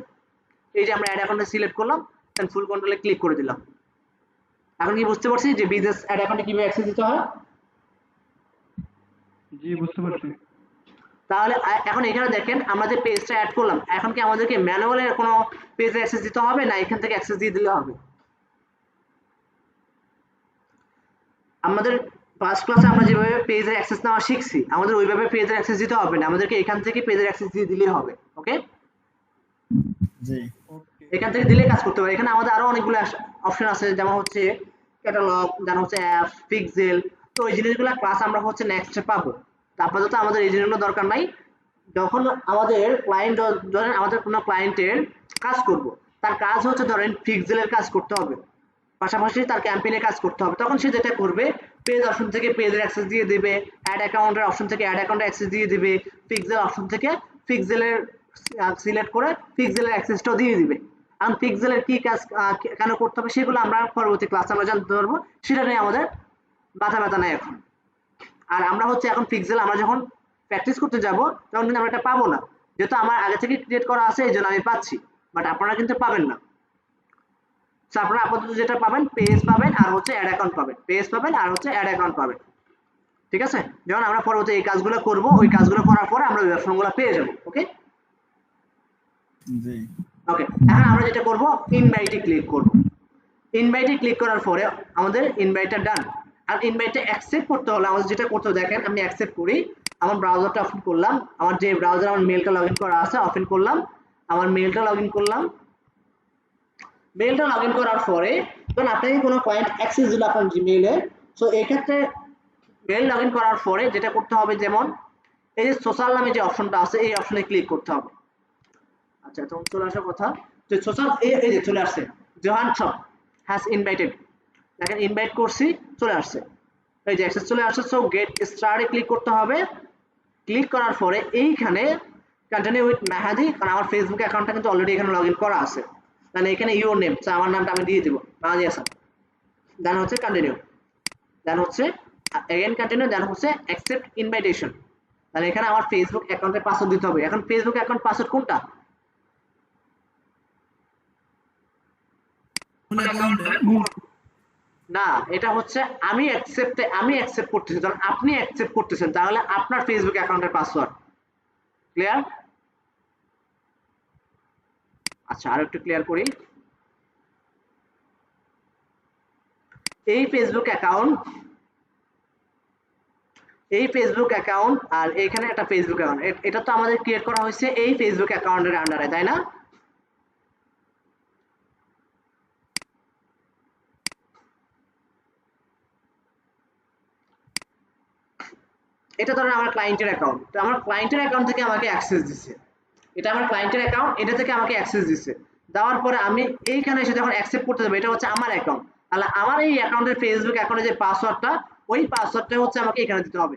এই যে আমরা অ্যাড অ্যাকাউন্টে সিলেক্ট করলাম, দেন ফুল কন্ট্রোলে ক্লিক করে দিলাম। এখন কি বুঝতে পারছি যে বিজনেস অ্যাড অ্যাকাউন্টে কিভাবে অ্যাক্সেস দিতে হয়? জি বুঝতে পারছি। তাহলে এখন এখানে দেখেন আমরা যে পেজটা অ্যাড করলাম, এখন কি আমাদেরকে ম্যানুয়ালি কোনো পেজে অ্যাক্সেস দিতে হবে, না এখান থেকে অ্যাক্সেস দিয়ে দিলে হবে? আমাদের ফার্স্ট ক্লাসে আমরা যেভাবে পেজের অ্যাক্সেস নেওয়া শিখছি, আমাদের ওইভাবে পেজের অ্যাক্সেস দিতে হবে না, আমাদেরকে এখান থেকে পেজের অ্যাক্সেস দিয়ে দিলেই হবে। ওকে, জি এখান থেকে দিলে কাজ করতে পারে। এখানে আমাদের আরো অনেকগুলো অপশন আছে, যেমন হচ্ছে ক্যাটালগ, যেমন হচ্ছে অ্যাপ, পিক্সেল। তো এই জিনিসগুলো ক্লাস আমরা হচ্ছে নেক্সটে পাবো। আপাতত আমাদের এই জিনিসগুলো দরকার নাই। যখন আমাদের ক্লায়েন্ট, ধরেন আমাদের কোনো ক্লায়েন্টের কাজ করব, তার কাজ হচ্ছে ধরেন পিক্সেলের কাজ করতে হবে, পাশাপাশি তার ক্যাম্পেইনে কাজ করতে হবে, তখন সে যেটা করবে পেজ অপশন থেকে পেজের অ্যাক্সেস দিয়ে দেবে, অ্যাড অ্যাকাউন্টের অপশন থেকে অ্যাড অ্যাকাউন্টের অ্যাক্সেস দিয়ে দিবে, পিক্সেল অপশন থেকে পিক্সেলের সিলেক্ট করে পিক্সেলের অ্যাক্সেসটাও দিয়ে দিবে। আর পিক্সেলের কি কাজ কেন করতে হবে সেগুলো আমরা পরবর্তী ক্লাসে আমরা জানতে পারবো, সেটা নিয়ে আমাদের মাথা ব্যথা নাই এখন। আর আমরা হচ্ছে এখন পিক্সেল আমরা যখন প্র্যাকটিস করতে যাব তখন কিন্তু আমরা এটা পাবো না, যেহেতু আমার আগে থেকে ক্রিয়েট করা আছে এই জন্য আমি পাচ্ছি, বাট আপনারা কিন্তু পাবেন না। আপনারা আপাতত যেটা পাবেন পেজ পাবেন আর হচ্ছে অ্যাড অ্যাকাউন্ট পাবেন, পেজ পাবেন আর হচ্ছে অ্যাড অ্যাকাউন্ট পাবেন, ঠিক আছে? যখন আমরা পরবর্তী এই কাজগুলো করব, ওই কাজগুলো করার পরে আমরা ওই অপশনগুলো পেয়ে যাব। ওকে জি ওকে, এখন আমরা যেটা করব ইনভাইটে ক্লিক করব। ইনভাইটে ক্লিক করার পরে আমাদের ইনভাইটটা ডান। আর ইনভাইটটা অ্যাকসেপ্ট করতে হলে আমাদের যেটা করতে হবে, দেখেন আমি অ্যাকসেপ্ট করি, আমার ব্রাউজারটা ওপেন করলাম, আমার যে ব্রাউজারে আমার মেলটা লগইন করা আছে ওপেন করলাম, আমার মেলটা লগইন করলাম। মেলটা লগইন করার পরে তখন আপনাকে কোনো পয়েন্ট অ্যাক্সেস দিল আপনার জিমেইলে, সো এই ক্ষেত্রে মেল লগইন করার পরে যেটা করতে হবে, যেমন এই যে সোশ্যাল নামে যে অপশনটা আছে এই অপশনে ক্লিক করতে হবে। আচ্ছা তখন চলে আসার কথা যে সোশ্যাল, এই যে চলে আসছে জোহান শপ হ্যাজ ইনভাইটেড, দেখেন ইনভাইট করছি চলে আসছে, এই যে অ্যাক্সেস চলে আসছে। সো গেট স্টার্টে ক্লিক করতে হবে। ক্লিক করার পরে এইখানে কন্টিনিউ উইথ মেহাদি, কারণ আমার ফেসবুক অ্যাকাউন্টটা কিন্তু অলরেডি এখানে লগইন করা আছে, তাহলে এখানে ইউর নেম, আমার নামটা আমি দিয়ে দিব মেহাদি হাসান, দেন হচ্ছে কন্টিনিউ, দেন হচ্ছে এগেইন কন্টিনিউ, দেন হচ্ছে অ্যাকসেপ্ট ইনভাইটেশন। তাহলে এখানে আমার ফেসবুক অ্যাকাউন্টের পাসওয়ার্ড দিতে হবে। এখন ফেসবুক অ্যাকাউন্ট পাসওয়ার্ড কোনটা? ফুল অ্যাকাউন্টে না, এটা হচ্ছে আমি অ্যাকসেপ্ট করতেছি, ধরুন আপনি অ্যাকসেপ্ট করতেছেন, তাহলে আপনার ফেসবুক অ্যাকাউন্টের পাসওয়ার্ড। ক্লিয়ার? আচ্ছা, আর একটু ক্লিয়ার করি। এই ফেসবুক অ্যাকাউন্ট আর এখানে একটা ফেসবুক অ্যাকাউন্ট, এটা তো আমাদের ক্রিয়েট করা হয়েছে এই ফেসবুক অ্যাকাউন্টের আন্ডারে, তাই না? এটা ধরেন আমার ক্লায়েন্টের অ্যাকাউন্ট, তো আমার ক্লায়েন্টের অ্যাকাউন্ট থেকে আমাকে অ্যাক্সেস দিচ্ছে, এটা আমার ক্লায়েন্টের অ্যাকাউন্ট, এটা থেকে আমাকে অ্যাক্সেস দিচ্ছে, দেওয়ার পরে আমি এইখানে এসে যখন অ্যাকসেপ্ট করতে যাবো, এটা হচ্ছে আমার অ্যাকাউন্ট, তাহলে আমার এই অ্যাকাউন্টের ফেসবুক অ্যাকাউন্টের যে পাসওয়ার্ডটা, ওই পাসওয়ার্ডটা হচ্ছে আমাকে এখানে দিতে হবে।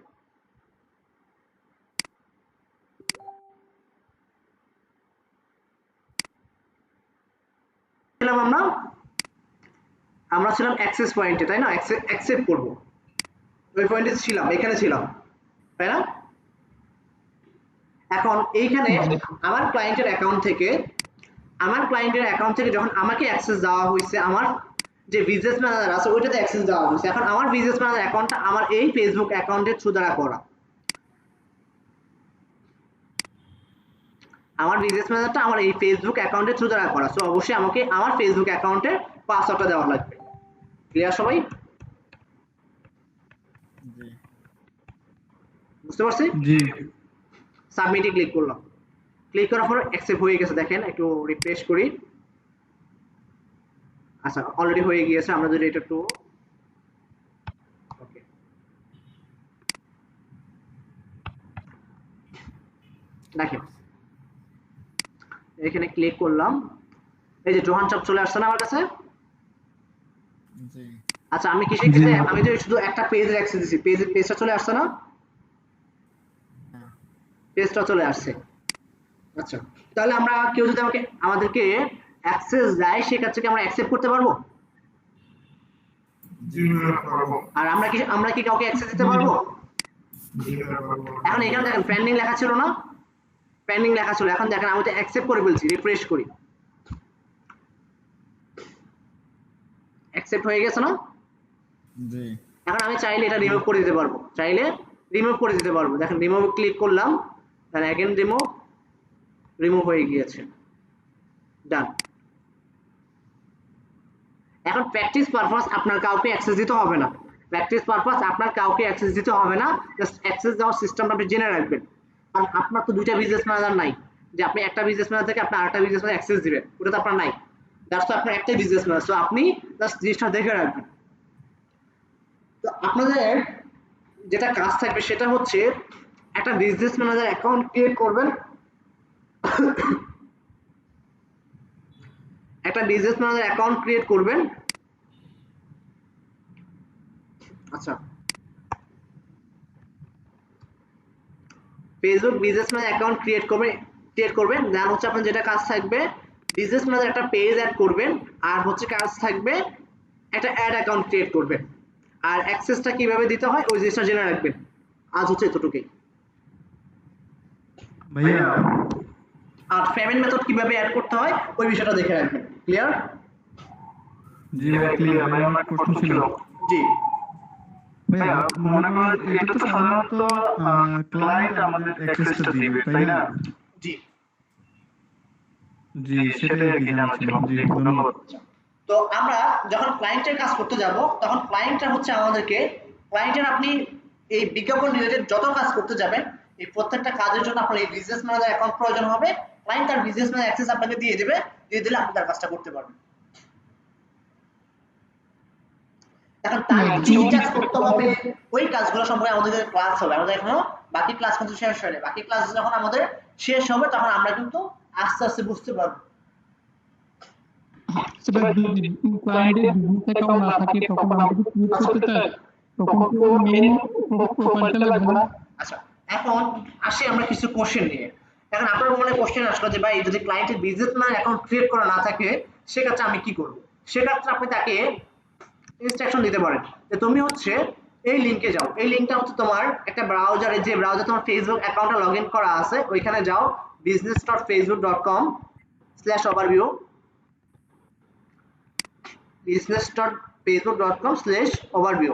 আমরা ছিলাম অ্যাক্সেস পয়েন্টে, তাই না? অ্যাকসেপ্ট করব, ওই পয়েন্টে ছিলাম, এখানে ছিলাম, তাই না? এখন এইখানে আমার ক্লায়েন্টের অ্যাকাউন্ট থেকে যখন আমাকে অ্যাক্সেস দেওয়া হয়েছে, আমার যে বিজনেস ম্যানেজার আছে ওইটাতে অ্যাক্সেস দেওয়া হয়েছে। এখন আমার বিজনেস ম্যানেজার অ্যাকাউন্টটা আমার এই ফেসবুক অ্যাকাউন্টের থ্রু দ্বারা করা, আমার বিজনেস ম্যানেজারটা আমার এই ফেসবুক অ্যাকাউন্টের থ্রু দ্বারা করা, সো অবশ্যই আমাকে আমার ফেসবুক অ্যাকাউন্টের পাসওয়ার্ডটা দেওয়া লাগবে। ক্লিয়ার সবাই? জি বুঝতে পারছি? জি সাবমিটে ক্লিক করলাম, ক্লিক করার পর অ্যাকসেপ্ট হয়ে গেছে, দেখেন একটু রিফ্রেশ করি। আচ্ছা, অলরেডি হয়ে গিয়েছে, আমরা যদি এটা একটু ওকে, দেখেন এখানে ক্লিক করলাম, এই যে জোহান চাপ চলে আসছে না আমার কাছে। জি আচ্ছা, আমি কিসে গেছে, আমি যে শুধু একটা পেজের অ্যাক্সেস দিছি, পেজটা চলে আসছে না, পেজটা চলে আসছে। আচ্ছা, তাহলে আমরা কেউ যদি আমাদেরকে অ্যাক্সেস দেয়, সেক্ষেত্রে কি আমরা অ্যাকসেপ্ট করতে পারবো? আর আমরা কি কাউকে অ্যাক্সেস দিতে পারবো? এখন এখানে দেখেন পেন্ডিং লেখা ছিল না, পেন্ডিং লেখা ছিল, এখন দেখেন আমি তো অ্যাকসেপ্ট করে ফেলছি, রিফ্রেশ করি, অ্যাকসেপ্ট হয়ে গেছে না? জি এখন আমি চাইলে এটা রিমুভ করে দিতে পারবো, দেখেন রিমুভ ক্লিক করলাম, তাহলে अगेन রিমুভ হয়ে গিয়েছে, ডান। এখন প্র্যাকটিস পারপাস আপনার কাউকে অ্যাক্সেস দিতে হবে না, জাস্ট অ্যাক্সেস দেওয়ার সিস্টেমটা আপনি জেনে রাখবেন, কারণ আপনার তো দুইটা বিজনেস ম্যানেজার নাই যে আপনি একটা বিজনেস ম্যানেজার থেকে আপনি আরেকটা বিজনেস ম্যানেজার অ্যাক্সেস দিবেন, ওটা তো আপনার নাই, দ্যাটস তো আপনার একটাই বিজনেস ম্যানেজার, সো আপনি জাস্ট জিনিসটা দেখে রাখবেন। তো আপনাদের যেটা কাজ থাকবে সেটা হচ্ছে একটা বিজনেস ম্যানেজার অ্যাকাউন্ট ক্রিয়েট করবেন, আচ্ছা, Facebook business manager account create করবেন, দেন হচ্ছে আপনার যেটা কাজ থাকবে, বিজনেস ম্যানেজার একটা পেজ অ্যাড করবেন, আর হচ্ছে কাজ থাকবে একটা অ্যাড অ্যাকাউন্ট ক্রিয়েট করবেন, আর অ্যাক্সেসটা কিভাবে দিতে হয় ওই জিনিসটা জেনে রাখবেন। আজ হচ্ছে এতটুকুই ভাইয়া। আর পেমেন্ট মেথড কিভাবে অ্যাড করতে হয় ওই বিষয়টা দেখে রাখবেন। ক্লিয়ার? জি ভাই ক্লিয়ার। ভাই আমার একটা প্রশ্ন ছিল। জি ভাইয়া মনে করেন এটা তো সাধারণত ক্লায়েন্ট আমাদের অ্যাক্সেসটা দিবে তাই না? জি জি সেটাই আর কি জানা ছিল। জি ধন্যবাদ। তো আমরা যখন ক্লায়েন্টের কাজ করতে যাব তখন ক্লায়েন্টরা হচ্ছে আমাদেরকে, ক্লায়েন্টের আপনি এই বিজ্ঞাপন রিলেটেড যত কাজ করতে যাবেন এই প্রত্যেকটা কাজের জন্য আপনার এই বিজনেস ম্যানেজার অ্যাকাউন্ট প্রয়োজন হবে, ক্লায়েন্ট তার বিজনেস ম্যানেজার অ্যাক্সেস আপনাকে দিয়ে দিলে আপনি তার কাজটা করতে পারবেন। এখন তার কি কাজ করতে হবে ওই কাজগুলো সম্পর্কে আমাদের ক্লাস হবে, আমাদের এখনো বাকি ক্লাস কিন্তু শেষ হয়নি, বাকি ক্লাস যখন আমাদের শেষ হবে তখন আমরা কিন্তু আস্তে আস্তে বুঝতে পারবো। সেটা যদি ক্লায়েন্টের বিজনেস অ্যাকাউন্ট না থাকে তখন আমরা যদি ক্রিয়েট করতে চাই তখন কি ওর মেইন প্রোফাইলটা লাগবে না? আচ্ছা, এখন আসি আমরা কিছু কোশ্চেন নিয়ে। এখন আপনার মনে কোশ্চেন আসলো যে ভাই যদি ক্লায়েন্টের বিজনেস ম্যানেজার অ্যাকাউন্ট ক্রিয়েট করা না থাকে সেক্ষেত্রে আমি কি করব? সেক্ষেত্রে আপনি তাকে ইনস্ট্রাকশন দিতে পারেন যে তুমি হচ্ছে এই লিংকে যাও, এই লিংকটা হচ্ছে তোমার একটা ব্রাউজারে, যে ব্রাউজারে তোমার ফেসবুক অ্যাকাউন্টে লগইন করা আছে ওইখানে যাও, business.facebook.com/overview, business. facebook.com/overview।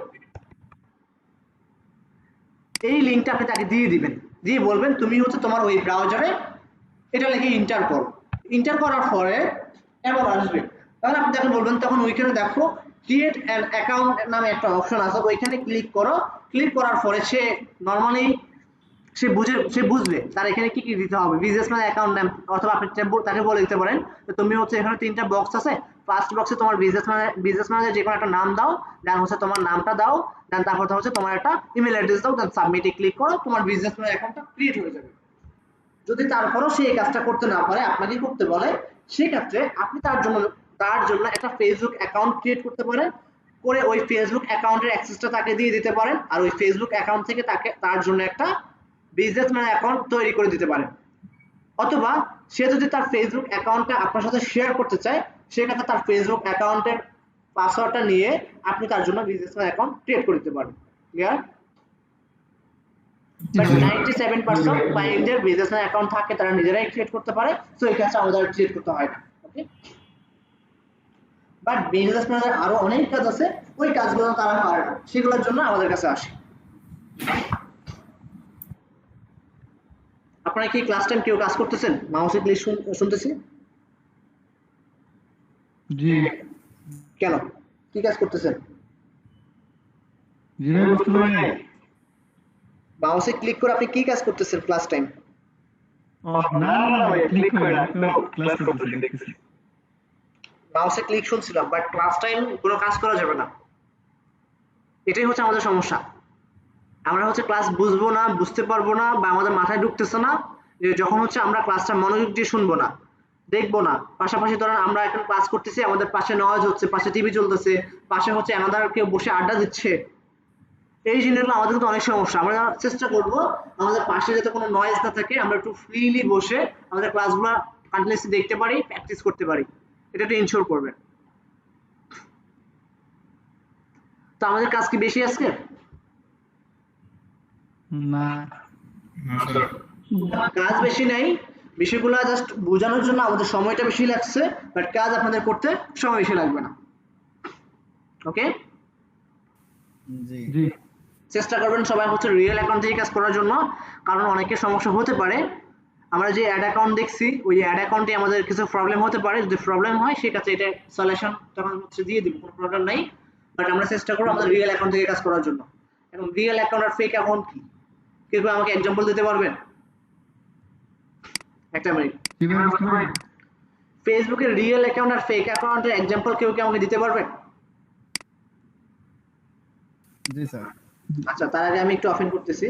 এই লিঙ্কটা আপনি তাকে দিয়ে দিবেন, দিয়ে বলবেন তুমি হচ্ছে তোমার ওই ব্রাউজারে এটা লিখে এন্টার করো। এন্টার করার পরে এমন আসবে, তাহলে আপনি তাকে বলবেন, তখন ওইখানে দেখো ক্রিয়েট অ্যান অ্যাকাউন্ট নামে একটা অপশন আছে, ওইখানে ক্লিক করো। ক্লিক করার পরে সে নরমালি সে বুঝবে তার এখানে কি কি দিতে হবে, বিজনেসম্যান অ্যাকাউন্ট নেম, অথবা আপনি তাকে বলে দিতে পারেন যে তুমি হচ্ছে এখানে 3টা বক্স আছে, ফার্স্ট বক্সে তোমার বিজনেসম্যানের যে কোনো একটা নাম দাও, দেন হচ্ছে তোমার নামটা দাও, দেন তারপর হচ্ছে তোমার একটা ইমেল অ্যাড্রেস দাও, দেন সাবমিটে ক্লিক করো, তোমার বিজনেসম্যান অ্যাকাউন্টটা ক্রিয়েট হয়ে যাবে। যদি তারপরও সে এই কাজটা করতে না পারে, আপনাকে করতে বলে, সেক্ষেত্রে আপনি তার জন্য একটা ফেসবুক অ্যাকাউন্ট ক্রিয়েট করতে পারেন, করে ওই ফেসবুক অ্যাকাউন্টের অ্যাক্সেসটা তাকে দিয়ে দিতে পারেন, আর ওই ফেসবুক অ্যাকাউন্ট থেকে তার জন্য একটা বিজনেসম্যান অ্যাকাউন্ট তৈরি করে দিতে পারেন। অথবা সে যদি তার ফেসবুক অ্যাকাউন্টটা আপনার সাথে শেয়ার করতে চায়, সেক্ষেত্রে তার ফেসবুক অ্যাকাউন্টের পাসওয়ার্ডটা নিয়ে আপনি তার জন্য বিজনেসম্যান অ্যাকাউন্ট ক্রিয়েট করে দিতে পারেন। ক্লিয়ার? বাট 97% ক্লায়েন্টদের বিজনেসম্যান অ্যাকাউন্ট থাকে, তারা নিজেরাই ক্রিয়েট করতে পারে, সো এই কাজটা আমাদের ক্রিয়েট করতে হয় না। ওকে, বাট বিজনেসম্যানদের আরো অনেক কাজ আছে, ওই কাজগুলো তারা পারে না, সেগুলোর জন্য আমাদের কাছে আসে। আপনারা কি ক্লাস টাইম কেউ কাজ করতেছেন? মাউসে ক্লিক শুনতেছি। জি কেন, কি কাজ করতেছেন? জি ভাই, বুঝতে পারি নাই। মাউসে ক্লিক করে আপনি কি কাজ করতেছেন ক্লাস টাইম? ও না না না ভাই, ক্লিক করে না, তো ক্লাস করতেছি, দেখতেছি। মাউসে ক্লিক শুনছিলাম, বাট ক্লাস টাইম কোনো কাজ করা যাবে না। এটাই হচ্ছে আমাদের সমস্যা। আমরা হচ্ছে ক্লাস বুঝবো না, বুঝতে পারবো না, বা আমাদের মাথায় ঢুকতেছে না, যে যখন হচ্ছে আমরা ক্লাসটা মনোযোগ দিয়ে শুনবো না, দেখবো না। পাশাপাশি ধরেন আমরা এখন ক্লাস করতেছি, আমাদের পাশে নয়েজ হচ্ছে, পাশে টিভি চলতেছে, পাশে হচ্ছে অ্যানাদার কেউ বসে আড্ডা দিচ্ছে, এই জিনিসগুলো আমাদের কিন্তু অনেক সমস্যা। আমরা চেষ্টা করব আমাদের পাশে যাতে কোনো নয়েজ না থাকে, আমরা একটু ফ্রিলি বসে আমাদের ক্লাসগুলো কন্টিনিউয়াসলি দেখতে পারি, প্র্যাকটিস করতে পারি, এটা একটু ইনশিওর করবেন। তো আমাদের কাজ কি বেশি আজকে? না না স্যার, কাজ বেশি নাই, বিষয়গুলো জাস্ট বোঝানোর জন্য আমাদের সময়টা বেশি লাগছে, বাট কাজ আপনাদের করতে সময় বেশি লাগবে না। ওকে, জি জি চেষ্টা করবেন সবাই হচ্ছে রিয়েল অ্যাকাউন্ট থেকে কাজ করার জন্য, কারণ অনেকের সমস্যা হতে পারে। আমরা যে অ্যাড অ্যাকাউন্ট দেখছি, ওই অ্যাড অ্যাকাউন্টে আমাদের কিছু প্রবলেম হতে পারে, যদি প্রবলেম হয় সেক্ষেত্রে এটা সলিউশন তখন হচ্ছে দিয়ে দিব, কোনো প্রবলেম নাই। বাট আমরা চেষ্টা করব আমাদের রিয়েল অ্যাকাউন্ট থেকে কাজ করার জন্য। এখন রিয়েল অ্যাকাউন্ট আর ফেক অ্যাকাউন্ট কি, কেউ আমাকে এক্সাম্পল দিতে পারবেন? একটা মিনিট। জি ভাই, বুঝতে পারি। ফেসবুকের রিয়েল অ্যাকাউন্ট আর ফেক অ্যাকাউন্টের এক্সাম্পল কেউ আমাকে দিতে পারবেন? জি স্যার। আচ্ছা, তার আগে আমি একটু অফেন করতেছি।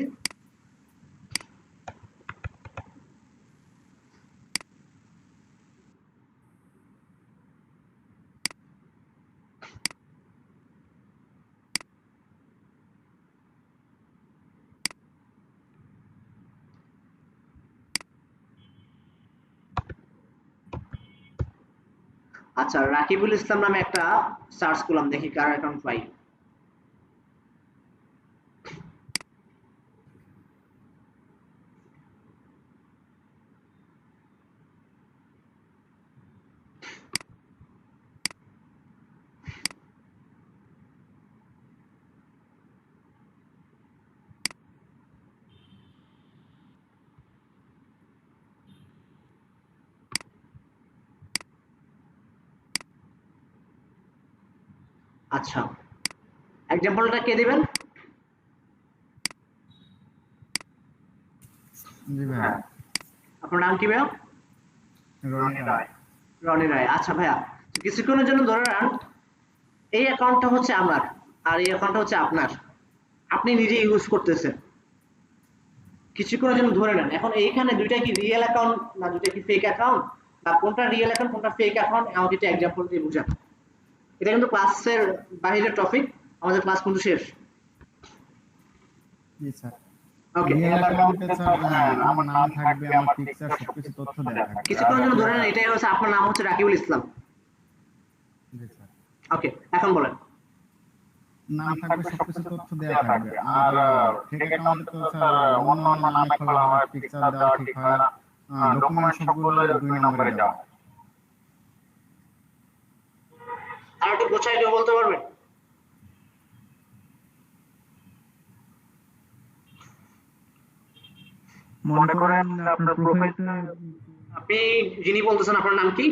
আচ্ছা, রাকিবুল ইসলাম নামে একটা সার্চ করলাম, দেখি কার অ্যাকাউন্ট পাই। আচ্ছা, এক্সাম্পলটা কে দিবেন? জি ভাই। আপনার নাম কি ভাইয়া? রনি রায়। রনি রায়। আচ্ছা ভাইয়া, তো কিছুক্ষণের জন্য ধরে নেন এই অ্যাকাউন্টটা হচ্ছে আমার, আর এই অ্যাকাউন্টটা হচ্ছে আপনার, আপনি নিজে ইউজ করতেছেন। কিছুক্ষণের জন্য ধরে নেন, এখন এইখানে দুইটা কি রিয়েল অ্যাকাউন্ট না দুইটা কি ফেক অ্যাকাউন্ট, বা কোনটা রিয়েল অ্যাকাউন্ট কোনটা ফেক অ্যাকাউন্ট, আমাকে একটা এক্সাম্পল দিয়ে বুঝান। এটা কিন্তু ক্লাসের বাইরের টপিক, আমাদের ক্লাস কিন্তু শেষ। জি স্যার। ওকে, রিয়েল অ্যাকাউন্টে স্যার আমার নাম থাকবে, আমার পিকচার সবকিছু তথ্য দেওয়া থাকবে। কিছুক্ষণের জন্য ধরে নেন এটাই হচ্ছে আপনার নাম হচ্ছে রাকিবুল ইসলাম। জি স্যার। ওকে, এখন বলেন। নাম থাকবে, সবকিছু তথ্য দেওয়া থাকবে। আর ফেক অ্যাকাউন্টে তো স্যার অন্য নামে খোলা হয়, পিকচার দেওয়া ঠিক হয় না, ডকুমেন্ট সবগুলো 2 নম্বরে দেওয়া। আর একটু গোছাই দিয়ে বলতে পারবেন? মনে করেন আপনার প্রোফাইলটা আপনি যিনি বলতেছেন আপনার নাম কি?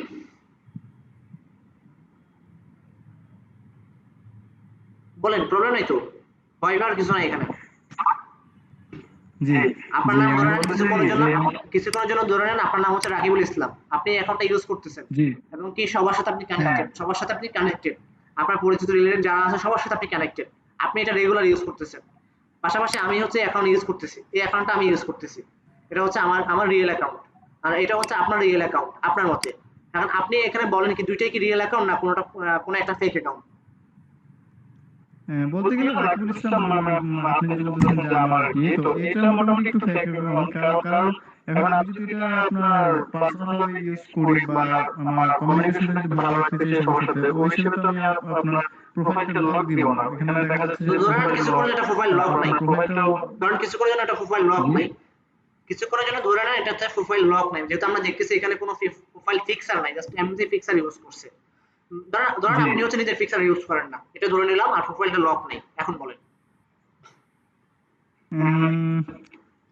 বলেন, প্রবলেম নাই তো, ভয় পাওয়ার কিছু নাই এখানে। জি আপনার জি নাম ধরে আমি নেন, বলতেছি কিছুক্ষণের জন্য ধরে নেন আপনার নাম হচ্ছে রাকিবুল ইসলাম। আপনি অ্যাকাউন্টটা ইউজ করতেছেন জি এবং কি সবার সাথে আপনি কানেক্টেড, আপনার পরিচিত রিলেটেড যারা আছে সবার সাথে আপনি কানেক্টেড, আপনি এটা রেগুলার ইউজ করতেছেন। পাশাপাশি আমি হচ্ছে অ্যাকাউন্ট ইউজ করতেছি, এই অ্যাকাউন্টটা আমি ইউজ করতেছি, এটা হচ্ছে আমার রিয়েল অ্যাকাউন্ট, আর এটা হচ্ছে আপনার রিয়েল অ্যাকাউন্ট আপনার মতে। এখন আপনি এখানে বলেন কি দুইটাই কি রিয়েল অ্যাকাউন্ট না কোনো একটা ফেক অ্যাকাউন্ট? বলতে গেলে রাকিবুল ইসলাম আপনি যেটা বলতেছেন যে আমার আর কি, তো এটা মোটামুটি একটু ফেক অ্যাকাউন্ট, কারণ এখন আমি যদি এটা আপনার পার্সোনাল ভাবে ইউজ করি বা আমার কমিউনিকেশনটা যদি ভালো রাখতে চাই সবার সাথে, ওই হিসেবে তো আমি আপনার প্রোফাইলটা লক দিব না। এখানে দেখা যাচ্ছে যে ধরেন কিছু করার জন্য প্রোফাইল লক নাই, প্রোফাইলটা ধরেন কিছু করার জন্য একটা প্রোফাইল লক নাই, কিছু করার জন্য ধরে নেন এটাতে প্রোফাইল লক নাই, যেহেতু আমরা দেখতেছি এখানে কোনো প্রোফাইল ফিক্সার নাই, জাস্ট এমনি ফিক্সার ইউজ করছে। ধরেন আপনি হচ্ছে নিজের ফিক্সার ইউজ করেন না, এটা ধরে নিলাম, আর প্রোফাইলটা লক নাই। এখন বলেন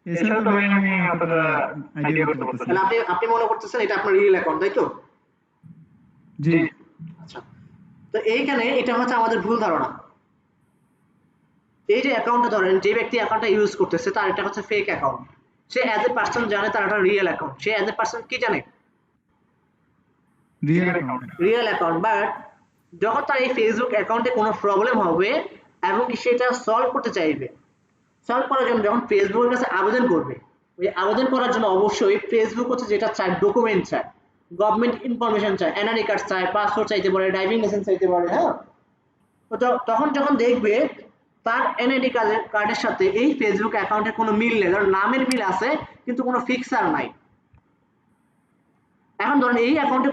এছাড়া তো ভাই আমি অতটা আইডিয়া করতে পারতেছি না। তাহলে আপনি মনে করতেছেন এটা আপনার রিয়েল অ্যাকাউন্ট, তাই তো? জি আচ্ছা, তো এইখানে এটা হচ্ছে আমাদের ভুল ধারণা। এই যে অ্যাকাউন্টটা ধরেন যে ব্যক্তি অ্যাকাউন্টটা ইউজ করতেছে তার এটা হচ্ছে fake account, say as a person জানে তার একটা real account, say as a person কি জানে? Real account. বাট যখন তার এই ফেসবুক অ্যাকাউন্টে কোনো প্রবলেম হবে এবং কি সেটা সলভ করতে চাইবে, সলভ করার জন্য যখন ফেসবুকের কাছে আবেদন করবে, ওই আবেদন করার জন্য অবশ্যই ফেসবুক হচ্ছে যেটা চায় ডকুমেন্ট চায়, গভর্নমেন্ট ইনফরমেশন চায়, এনআরআই কার্ড চায়, পাসপোর্ট চাইতে পারে, ড্রাইভিং লাইসেন্স চাইতে পারে, হ্যাঁ। তো তখন যখন দেখবে তার এনআইডি কার্ডের সাথে এই ফেসবুক অ্যাকাউন্টের কোনো মিল নেই, ধরুন নামের মিল আছে কিন্তু কোনো ফিক্সার নাই। এখন ধরুন এই অ্যাকাউন্টে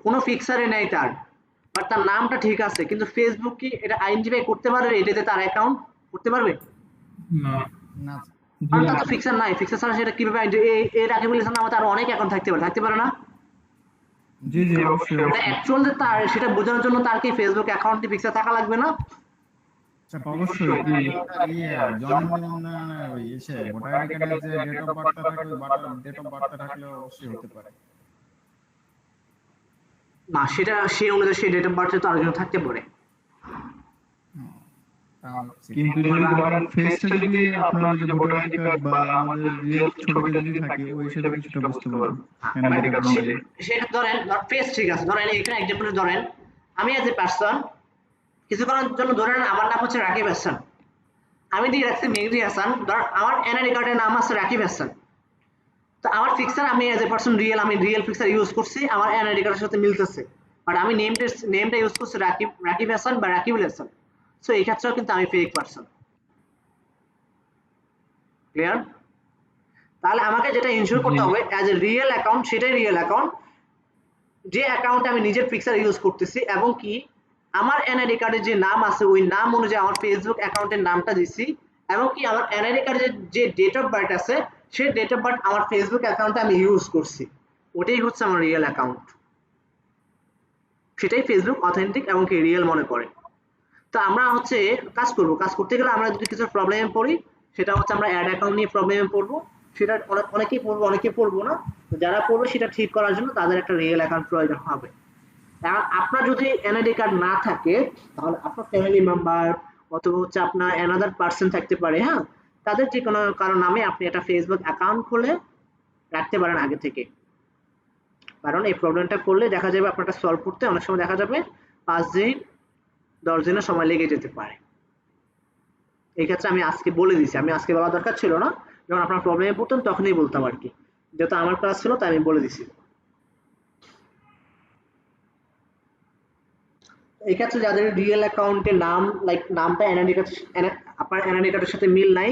কোনো ফিক্সারে নেই তার, বাট তার নামটা ঠিক আছে, কিন্তু ফেসবুক কি এটা আইডেন্টিফাই করতে পারবে এটাতে তার অ্যাকাউন্ট করতে পারবে না না কারণ তার তো ফিক্সার নাই, ফিক্সার ছাড়া সেটা কিভাবে এই রাকিবুল ইসলাম নামে তার অনেক অ্যাকাউন্ট থাকতে পারে না? জি জি অবশ্যই অ্যাকচুয়াল যে তার সেটা বোঝানোর জন্য তার কি ফেসবুক অ্যাকাউন্টে ফিক্সার থাকা লাগবে না? অবশ্যই জন্ম নিবন্ধনের ওই এসে ভোটার আইডি কার্ডে যে ডেট অফ বার্থটা থাকে ওই ডেট অফ বার্থটা থাকলে অবশ্যই হতে পারে। না, সেটা সেই অনুযায়ী সেই ডেট অফ বার্থে তো আরেকজন থাকতে পারে। কিন্তু যদি ধরেন ফেসটা যদি আপনার যে ভোটার আইডি কার্ড বা আমাদের রিয়েল ছবিটা যদি থাকে ওই হিসেবে কিছুটা বুঝতে পারবো এনআইডি কার্ড অনুযায়ী। সেটা ধরেন ফেস ঠিক আছে, ধরেন এখানে এক্সাম্পল ধরেন আমি অ্যাজ এ পারসন কিছুক্ষণের জন্য ধরে নেন আমার নাম হচ্ছে রাকিব হাসান, আমি দিয়ে রাখছি মেহেদি হাসান, ধর আমার এনআইডি কার্ডের নাম আছে রাকিব হাসান, তো আমার ফিক্সার আমি অ্যাজ এ পারসন আমি রিয়েল ফিক্সার ইউজ করছি, আমার এনআইডি কার্ডের সাথে মিলতেছে, বাট আমি নেমটা ইউজ করছি রাকিব হাসান বা রাকিবুল হাসান, সো এই ক্ষেত্রেও কিন্তু আমি ফেক পারসন। ক্লিয়ার? তাহলে আমাকে যেটা ইনশিওর করতে হবে অ্যাজ এ রিয়েল অ্যাকাউন্ট, সেটাই রিয়েল অ্যাকাউন্ট যে অ্যাকাউন্টে আমি নিজের ফিক্সার ইউজ করতেছি এবং কি আমার এনআইডি কার্ডে যে নাম আছে ওই নাম অনুযায়ী আমার ফেসবুক অ্যাকাউন্টের নামটা দিছি এবং কি আমার এনআইডি কার্ডে যে ডেট অফ বার্থ আছে সেই ডেট অফ বার্থ আমার ফেসবুক অ্যাকাউন্টে আমি ইউজ করছি, ওটাই হচ্ছে আমার রিয়েল অ্যাকাউন্ট, সেটাই ফেসবুক অথেন্টিক এবং কি রিয়েল মনে করে। তো আমরা হচ্ছে কাজ করতে গেলে আমরা যদি কিছু প্রবলেমে পড়ি সেটা হচ্ছে আমরা অ্যাড অ্যাকাউন্ট নিয়ে প্রবলেমে পড়বো, সেটা অনেকেই পড়বো অনেকে পড়বো না, তো যারা পড়বে সেটা ঠিক করার জন্য তাদের একটা রিয়েল অ্যাকাউন্ট প্রয়োজন হবে। আপনার যদি এনআইডি কার্ড না থাকে তাহলে আপনার ফ্যামিলি মেম্বার অথবা হচ্ছে আপনার অ্যানাদার পার্সন থাকতে পারে, হ্যাঁ, তাদের যে কোনো কারো নামে আপনি একটা ফেসবুক অ্যাকাউন্ট খুলে রাখতে পারেন আগে থেকে, কারণ এই প্রবলেমটা করলে দেখা যাবে আপনারটা সলভ করতে অনেক সময় দেখা যাবে 5 দিন 10 দিনের সময় লেগে যেতে পারে। এই ক্ষেত্রে আমি আজকে বলে দিয়েছি, আমি আজকে বলা দরকার ছিল না, যখন আপনার প্রবলেমে পড়তেন তখনই বলতাম আর কি, যেহেতু আমার ক্লাস ছিল তাই আমি বলে দিছি। এই ক্ষেত্রে যাদের রিয়েল অ্যাকাউন্টে নাম নামটা এনআইডি কার্ড আপনার এনআইডি কার্ডের সাথে মিল নাই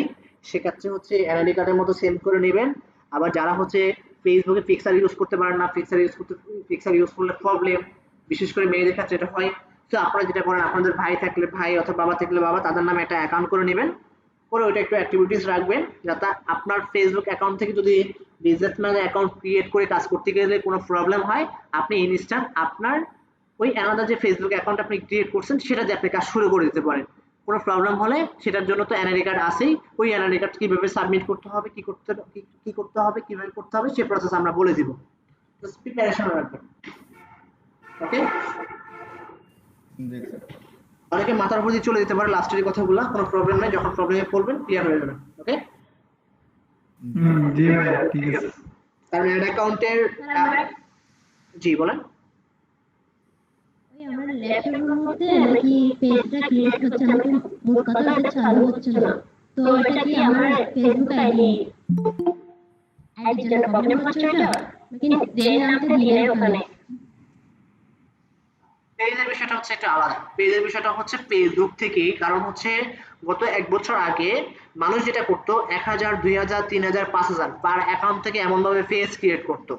সেক্ষেত্রে হচ্ছে এনআইডি কার্ডের মতো সেভ করে নেবেন। আবার যারা হচ্ছে ফেসবুকে ফিক্সার ইউজ করতে পারেন না, ফিক্সার ইউজ করলে প্রবলেম, বিশেষ করে মেয়েদের ক্ষেত্রে এটা হয়, তো আপনারা যেটা করেন আপনাদের ভাই থাকলে ভাই অথবা বাবা থাকলে বাবা, তাদের নামে একটা অ্যাকাউন্ট করে নেবেন, করে ওইটা একটু অ্যাক্টিভিটিস রাখবেন যাতে আপনার ফেসবুক অ্যাকাউন্ট থেকে যদি বিজনেসম্যানের অ্যাকাউন্ট ক্রিয়েট করে কাজ করতে গেলে কোনো প্রবলেম হয় আপনি ইনস্ট্যান্ট আপনার ওই অ্যানাদার যে ফেসবুক অ্যাকাউন্ট আপনি ক্রিয়েট করছেন সেটা দিয়ে আপনি কাজ শুরু করে দিতে পারেন, কোনো প্রবলেম হলে সেটার জন্য তো এনআইডি কার্ড আছেই, ওই এনআইডি কার্ড কিভাবে সাবমিট করতে হবে, কি করতে হবে, কিভাবে করতে হবে সেই প্রসেস আমরা বলে দিব। জাস্ট প্রিপারেশন রাখবেন। ওকে, জি স্যার। অনেকে মাথার উপর দিয়ে চলে যেতে পারে লাস্টের কথাগুলো, কোনো প্রবলেম নাই, যখন প্রবলেমে পড়বেন ক্লিয়ার হয়ে যাবে। ওকে, জি ভাইয়া ঠিক আছে। কারণ অ্যাড অ্যাকাউন্টের জি বলেন। ওই আমার ল্যাপটপের মধ্যে নাকি পেজটা ক্রিয়েট হচ্ছে না, কিন্তু মোট কথা এটা চালু হচ্ছে না। তো এটা কি আমার ফেসবুক আইডির জন্য প্রবলেম হচ্ছে এটা, নাকি দেন নামতে দিলে ওখানে? পেজের বিষয়টা হচ্ছে একটা আলাদা। পেজের বিষয়টা হচ্ছে ফেসবুক থেকেই, কারণ হচ্ছে গত 1 বছর আগে মানুষ যেটা করতো 1000, 2000, 3000, 5000 পার অ্যাকাউন্ট থেকে এমনভাবে পেজ ক্রিয়েট করতো,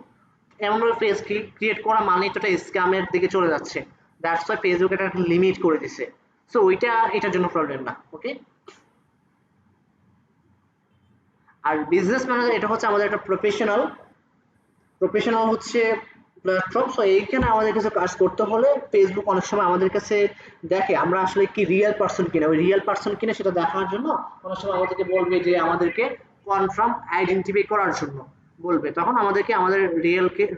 এমনভাবে পেজ ক্রিয়েট করা মানেই তো একটা স্ক্যামের দিকে চলে যাচ্ছে। দ্যাটস ওয়াই ফেসবুক এটা একটা লিমিট করে দিছে। সো ওইটা এটার জন্য প্রবলেম না। ওকে, আর বিজনেস ম্যানেজার এটা হচ্ছে আমাদের একটা প্রফেশনাল হচ্ছে প্ল্যাটফর্ম। সো এইখানে আমাদের কাছে কাজ করতে হলে ফেসবুক অনেক সময় আমাদের কাছে দেখে আমরা আসলে কি রিয়েল পারসন কিনা, ওই রিয়েল পারসন কিনা সেটা দেখার জন্য অনেক সময় আমাদেরকে বলবে যে আমাদেরকে কনফার্ম আইডেন্টিফাই করার জন্য বলবে, তখন আমাদেরকে আমাদের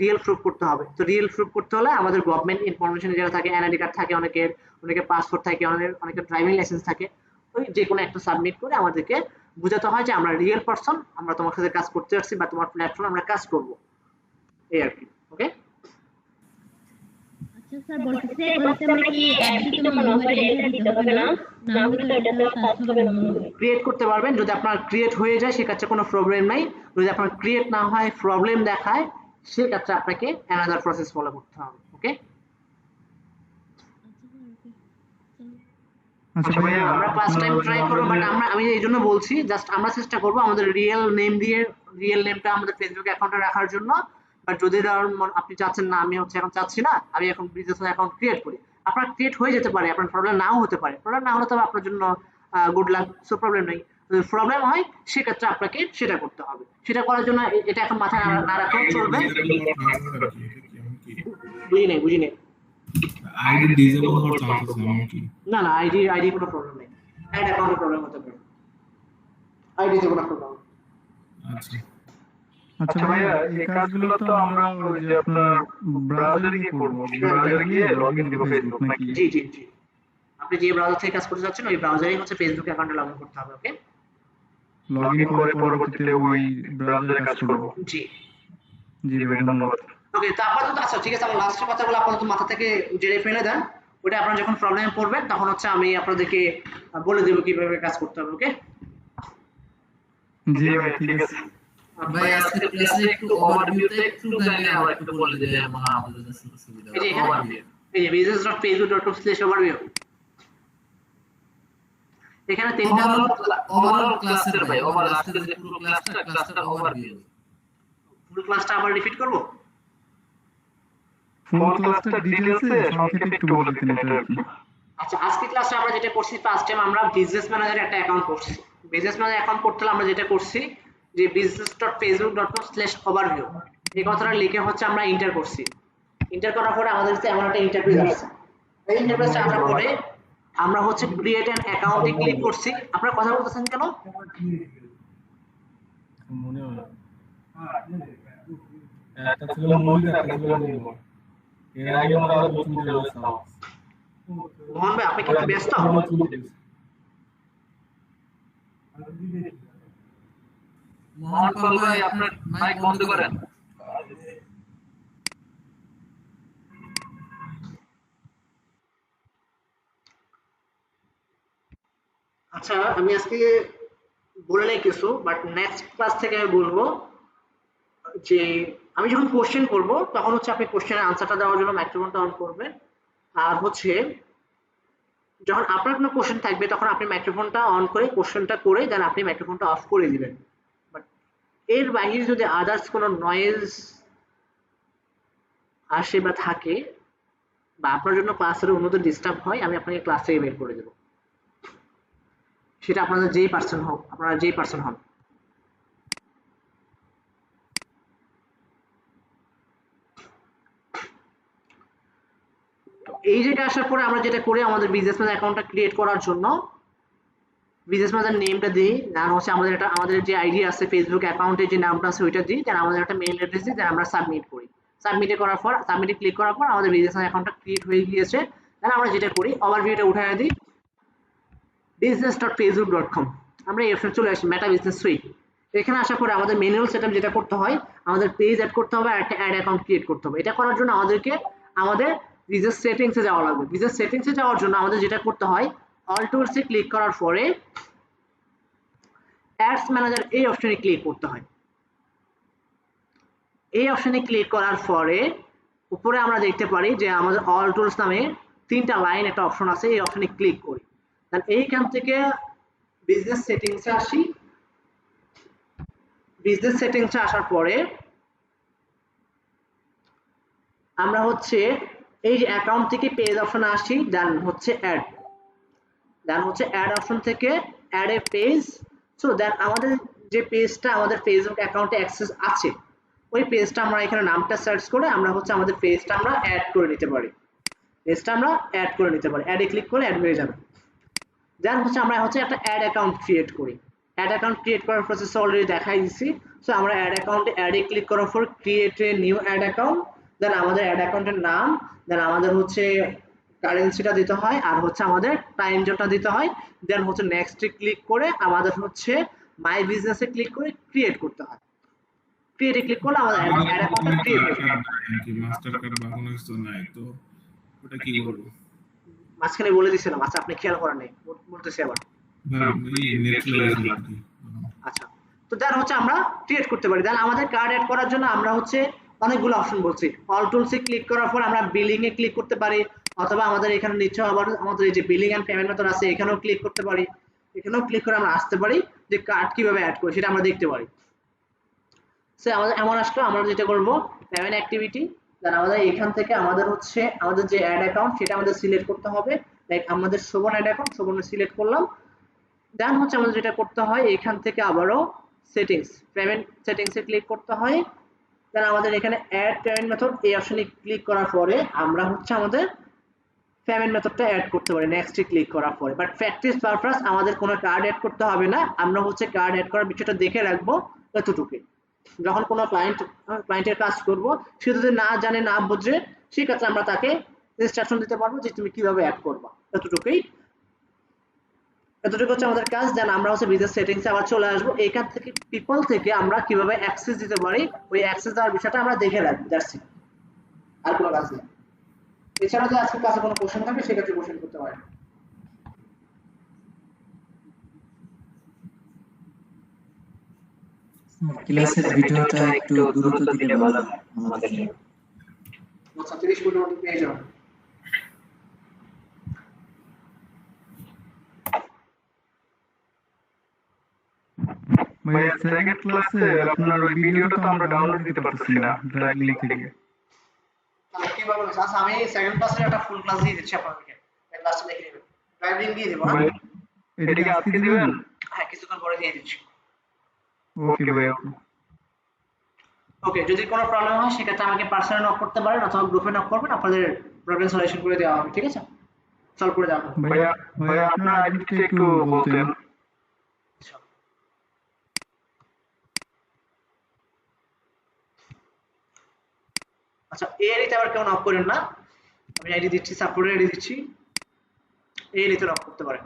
রিয়েল প্রুফ করতে হবে। তো রিয়েল প্রুফ করতে হলে আমাদের গভর্নমেন্ট ইনফরমেশন যেটা থাকে, এনআইডি কার্ড থাকে, অনেকের পাসপোর্ট থাকে, অনেকের ড্রাইভিং লাইসেন্স থাকে, ওই যে কোনো একটা সাবমিট করে আমাদেরকে বোঝাতে হয় যে আমরা রিয়েল পারসন, আমরা তোমার সাথে কাজ করতে আসছি বা তোমার প্ল্যাটফর্মে আমরা কাজ করব, এই আর কি। ওকে, আচ্ছা স্যার, বলতেছে আমরা কি একদিকে মোবাইল এটা দিতে হবে না, না হলে তো এটা কাজ হবে না। ক্রিয়েট করতে পারবেন, যদি আপনার ক্রিয়েট হয়ে যায় সেক্ষেত্রে কোনো প্রবলেম নাই। যদি আপনার ক্রিয়েট না হয়, প্রবলেম দেখায়, সেক্ষেত্রে আপনাকে অ্যানাদার প্রসেস ফলো করতে হবে। ওকে, আচ্ছা ভাইয়া আমরা ফার্স্ট টাইম ট্রাই করব, বাট আমি এই জন্য বলছি, জাস্ট আমরা চেষ্টা করব আমাদের রিয়েল নেম দিয়ে, রিয়েল নেমটা আমাদের ফেসবুক অ্যাকাউন্টে রাখার জন্য। বাট যদি আপনি চাচ্ছেন না, আমি হচ্ছে এখন চাচ্ছি না, আমি এখন বিজনেস অ্যাকাউন্ট ক্রিয়েট করি, আপনার ক্রিয়েট হয়ে যেতে পারে, আপনার প্রবলেম নাও হতে পারে। প্রবলেম না হলে তবে আপনার জন্য গুড লাক, সো প্রবলেম নেই। যদি প্রবলেম হয় সেক্ষেত্রে আপনাকে সেটা করতে হবে। সেটা করার জন্য এটা এখন মাথায় না রাখলেও চলবে। বুঝি নেই আইডি ডিসেবল হওয়ার চান্স আছে এমন কি? না না, আইডি কোনো প্রবলেম নেই, অ্যাড অ্যাকাউন্টের প্রবলেম হতে পারে, আইডিতে কোনো প্রবলেম। আচ্ছা আচ্ছা ভাইয়া এই কাজগুলো তো আমরা ওই যে আপনার ব্রাউজারে গিয়ে করব, ব্রাউজারে গিয়ে লগইন দিব ফেসবুক নাকি? জি জি জি, আপনি যে ব্রাউজার থেকে কাজ করতে যাচ্ছেন ওই ব্রাউজারেই হচ্ছে ফেসবুক অ্যাকাউন্টে লগইন করতে হবে। ওকে, লগইন করে পরবর্তীতে ওই ব্রাউজারে কাজ করব। জি জি ভাই ধন্যবাদ। ওকে, তো আপাতত আচ্ছা ঠিক আছে, আমার লাস্টের কথাগুলো আপাতত মাথা থেকে জেনে ফেলে দেন। ওটা আপনারা যখন প্রবলেমে পড়বেন তখন হচ্ছে আমি আপনাদেরকে বলে দেব কিভাবে কাজ করতে হবে। ওকে, জি ভাই ঠিক আছে। ভাই আজকের ক্লাসে একটু ওভারভিউতে একটু কাইন্ডলি আবার একটু বলে দিলে আমাদের জন্য সুবিধা হবে। ওভারভিউ, এই যে business.facebook.com/overview, এখানে তিনটা ওভারঅল ক্লাসের ভাই, ওভারঅল আজকে যে পুরো ক্লাসটা ওভারভিউ। ফুল ক্লাসটা আবার রিপিট করব। ফুল ক্লাসটা ডিটেইলসে সংক্ষেপে একটু বলে দিন এটা আর কি। আচ্ছা, আজকে ক্লাসে আমরা যেটা করছি, ফার্স্ট টাইম আমরা বিজনেস ম্যানেজারে একটা অ্যাকাউন্ট করছি। বিজনেস ম্যানেজার অ্যাকাউন্ট করতে হলে আমরা যেটা করছি যে business.facebook.com/overview এই কথাটা লিখে হচ্ছে আমরা এন্টার করছি। এন্টার করার পরে আমাদের কাছে এমন একটা ইন্টারফেস আসছে। এই ইন্টারফেসটা আসার পরে আমরা হচ্ছে ক্রিয়েট অ্যান অ্যাকাউন্টে ক্লিক করছি। আপনারা কথা বলতেছেন কেন? মনে হয় একটা ছিল মূল, একটা ছিল নির্ভর। এর আগে আমরা নতুন ব্যবস্থা মোহন ভাই, আপনি কি ব্যস্ত? মোহন পাল ভাই, আপনার মাইক বন্ধ করেন। আচ্ছা, আমি আজকে বলে নাই কিছু, বাট নেক্সট ক্লাস থেকে আমি বলবো যে আমি যখন কোশ্চেন করব তখন হচ্ছে আপনি কোশ্চেনের আনসারটা দেওয়ার জন্য মাইক্রোফোনটা অন করবেন। আর হচ্ছে যখন আপনার কোনো কোশ্চেন থাকবে তখন আপনি মাইক্রোফোনটা অন করে কোশ্চেনটা করে দেন আপনি মাইক্রোফোনটা অফ করে দিবেন। বাট এর বাইরে যদি আদার্স কোনো নয়েজ আসে বা থাকে বা আপনার জন্য ক্লাসের অন্যদের ডিস্টার্ব হয়, আমি আপনাকে ক্লাস থেকে বের করে দেবো। সেটা আপনারা যেই পার্সন হন। এই জায়গায় আসার পরে আমরা যেটা করি, আমাদের বিজনেস ম্যানেজার অ্যাকাউন্টটা ক্রিয়েট করার জন্য বিজনেস ম্যানেজার নেমটা দিই, দেন হচ্ছে আমাদের যে আইডি আছে ফেসবুক অ্যাকাউন্টের যে নামটা আছে ওইটা দিই, দেন আমাদের একটা মেইল অ্যাড্রেস দিই, দেন আমরা সাবমিট করি। সাবমিটে ক্লিক করার পর আমাদের বিজনেস অ্যাকাউন্টটা ক্রিয়েট হয়ে গিয়েছে। দেন আমরা যেটা করি ওভারভিউটা উঠায় দিই business.facebook.com, আমরা এই অপশনে চলে আসি মেটা বিজনেস সুইট। এখানে আসার পরে আমাদের ম্যানুয়াল সেটআপ যেটা করতে হয়, আমাদের পেজ অ্যাড করতে হবে আর একটা অ্যাড অ্যাকাউন্ট ক্রিয়েট করতে হবে। এটা করার জন্য আমাদেরকে আমাদের বিজনেস সেটিংসে যাওয়া লাগবে। বিজনেস সেটিংসে যাওয়ার জন্য আমাদের যেটা করতে হয়, অল টুলসে ক্লিক করার পরে অ্যাডস ম্যানেজার এই অপশনে ক্লিক করতে হয়। এই অপশনে ক্লিক করার পরে উপরে আমরা দেখতে পারি যে আমাদের অল টুলস নামে 3টা লাইন একটা অপশন আছে, এই অপশনে ক্লিক করি। দেন এইখান থেকে বিজনেস সেটিংসে আসি। বিজনেস সেটিংসে আসার পরে আমরা হচ্ছে এই যে অ্যাকাউন্ট থেকে পেজ অপশনে আসি, দেন হচ্ছে অ্যাড অপশন থেকে add a page. So then আমাদের যে পেজটা আমাদের ফেসবুক অ্যাকাউন্টে অ্যাক্সেস আছে ওই পেজটা আমরা এখানে নামটা সার্চ করে আমরা হচ্ছে আমাদের পেজটা আমরা অ্যাড করে নিতে পারি। অ্যাডে ক্লিক করে অ্যাড হয়ে যাবে। দেন হচ্ছে আমরা হচ্ছে একটা অ্যাড অ্যাকাউন্ট ক্রিয়েট করি। অ্যাড অ্যাকাউন্ট ক্রিয়েট করার প্রসেস অলরেডি দেখাই দিছি। সো আমরা অ্যাড অ্যাকাউন্টে অ্যাডে ক্লিক করার পর create a new ad account, then আমাদের অ্যাড অ্যাকাউন্টের নাম, দেন আমাদের হচ্ছে কারেন্সিটা দিতে হয় আর হচ্ছে আমাদের টাইম জোনটা দিতে হয়। দেন হচ্ছে নেক্সটে ক্লিক করে আমাদের হচ্ছে মাই বিজনেসে ক্লিক করে ক্রিয়েট করতে হয়। ক্রিয়েটে ক্লিক করলে আমাদের অ্যাড অ্যাকাউন্টটা ক্রিয়েট হয়ে যাবে। কি মাস্টার কার্ড বা কোনো কিছু নাই তো ওটা কি করব? মাঝখানে বলে দিছিলাম, আচ্ছা আপনি খেয়াল করেন নাই, বলতেছি আবার। আচ্ছা, তো দেন হচ্ছে আমরা ক্রিয়েট করতে পারি। দেন আমাদের কার্ড অ্যাড করার জন্য আমরা হচ্ছে অনেকগুলো অপশন বলছি। অল টুলসে ক্লিক করার পর আমরা বিলিং এ ক্লিক করতে পারি, অথবা আমাদের এখানে নিচে আবার আমাদের এই যে বিলিং এন্ড পেমেন্ট মেথড আছে এখানেও ক্লিক করতে পারি। এখানেও ক্লিক করে আমরা আসতে পারি যে কার্ড কিভাবে অ্যাড করি সেটা আমরা দেখতে পারি। সো আমাদের এমন আসলো, আমরা যেটা করব পেমেন্ট অ্যাক্টিভিটি, দেন আমাদের এখান থেকে আমাদের হচ্ছে আমাদের যে অ্যাড অ্যাকাউন্ট সেটা আমাদের সিলেক্ট করতে হবে। লাইক আমাদের শোভন অ্যাড অ্যাকাউন্ট, শোভনে সিলেক্ট করলাম। দেন হচ্ছে আমাদের যেটা করতে হয় এখান থেকে আবারও পেমেন্ট সেটিংসে ক্লিক করতে হয়। দেন আমাদের এখানে অ্যাড পেমেন্ট মেথড এই অপশনে ক্লিক করার পরে আমরা হচ্ছে আমাদের পেমেন্ট মেথডটা অ্যাড করতে পারি নেক্সটে ক্লিক করার পরে। বাট প্র্যাকটিস পারপাস আমাদের কোনো কার্ড অ্যাড করতে হবে না, আমরা হচ্ছে কার্ড অ্যাড করার বিষয়টা দেখে রাখবো এতটুকুই। যখন কোনো ক্লায়েন্টের কাজ করব সে যদি না জানে না বুঝে সেক্ষেত্রে আমরা তাকে ইনস্ট্রাকশন দিতে পারবো যে তুমি কিভাবে অ্যাড করবা। এতটুকু হচ্ছে আমাদের কাজ। দেন আমরা হচ্ছে বিজনেস সেটিংসে আবার চলে আসবো। এইখান থেকে পিপল থেকে আমরা কিভাবে অ্যাক্সেস দিতে পারি ওই অ্যাক্সেস দেওয়ার বিষয়টা আমরা দেখে রাখবো। দ্যাটস ইট, আর কোনো কাজ নেই। এছাড়া যদি আজকের কাছে কোনো কোশ্চেন থাকে সেক্ষেত্রে কোশ্চেন করতে পারেন। ক্লাসের ভিডিওটা একটু দ্রুত দিলে ভালো হয় আমাদের জন্য। আচ্ছা 30 মিনিটের মধ্যে পেয়ে যাবেন। ভাই সেকেন্ড ক্লাসে আপনার ওই ভিডিওটা তো আমরা ডাউনলোড দিতে পারতেছি না ড্রাইভ লিংক থেকে। তাহলে কিভাবে? আচ্ছা আমি সেকেন্ড ক্লাসের একটা ফুল ক্লাস দিয়ে দিচ্ছি আপনাদেরকে, এই ক্লাসটা দেখে নেবেন। ড্রাইভ লিংক দিয়ে দেব। হ্যাঁ এটা কি আজকে দিবেন? হ্যাঁ কিছুক্ষণ পরে দিয়ে দিচ্ছি। ওকে ভাই। ওকে, যদি কোনো প্রবলেম হয় সেক্ষেত্রে আমাকে পার্সোনালি নক করতে পারেন অথবা গ্রুপে নক করবেন, আপনাদের প্রবলেম সলিউশন করে দেওয়া হবে। ঠিক আছে, সলভ করে দেওয়া হবে। ভাইয়া আপনার আইডিটা একটু বলতেন। আচ্ছা এই আইডিতে আবার কেউ নক করেন না, আমি আইডি দিচ্ছি, সাপোর্টের আইডি দিচ্ছি, এই আইডিতে নক করতে পারেন।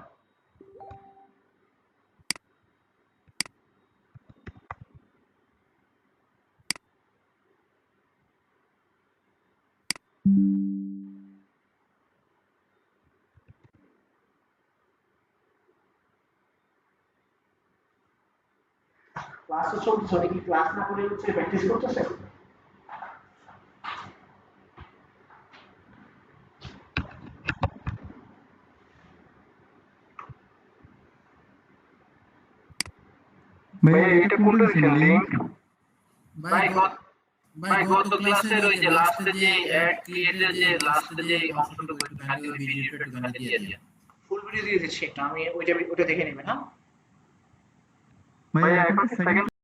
ক্লাস তো চলছে, কি ক্লাস না করে হচ্ছে প্র্যাকটিস করতেছে? ভাইয়া এটা কোনটা দিছেন লিংক? ভাই গত ক্লাসের ওই যে লাস্টে যে অ্যাড ক্রিয়েটের যে লাস্টে যে অপশনটা করতে পারি ওই ভিডিওটা একটু দিয়ে দিন। ফুল ভিডিও দিয়ে দিচ্ছি, এটা আমি ওইটা দেখে নেবেন। হ্যাঁ ভাইয়া এখন সেকেন্ড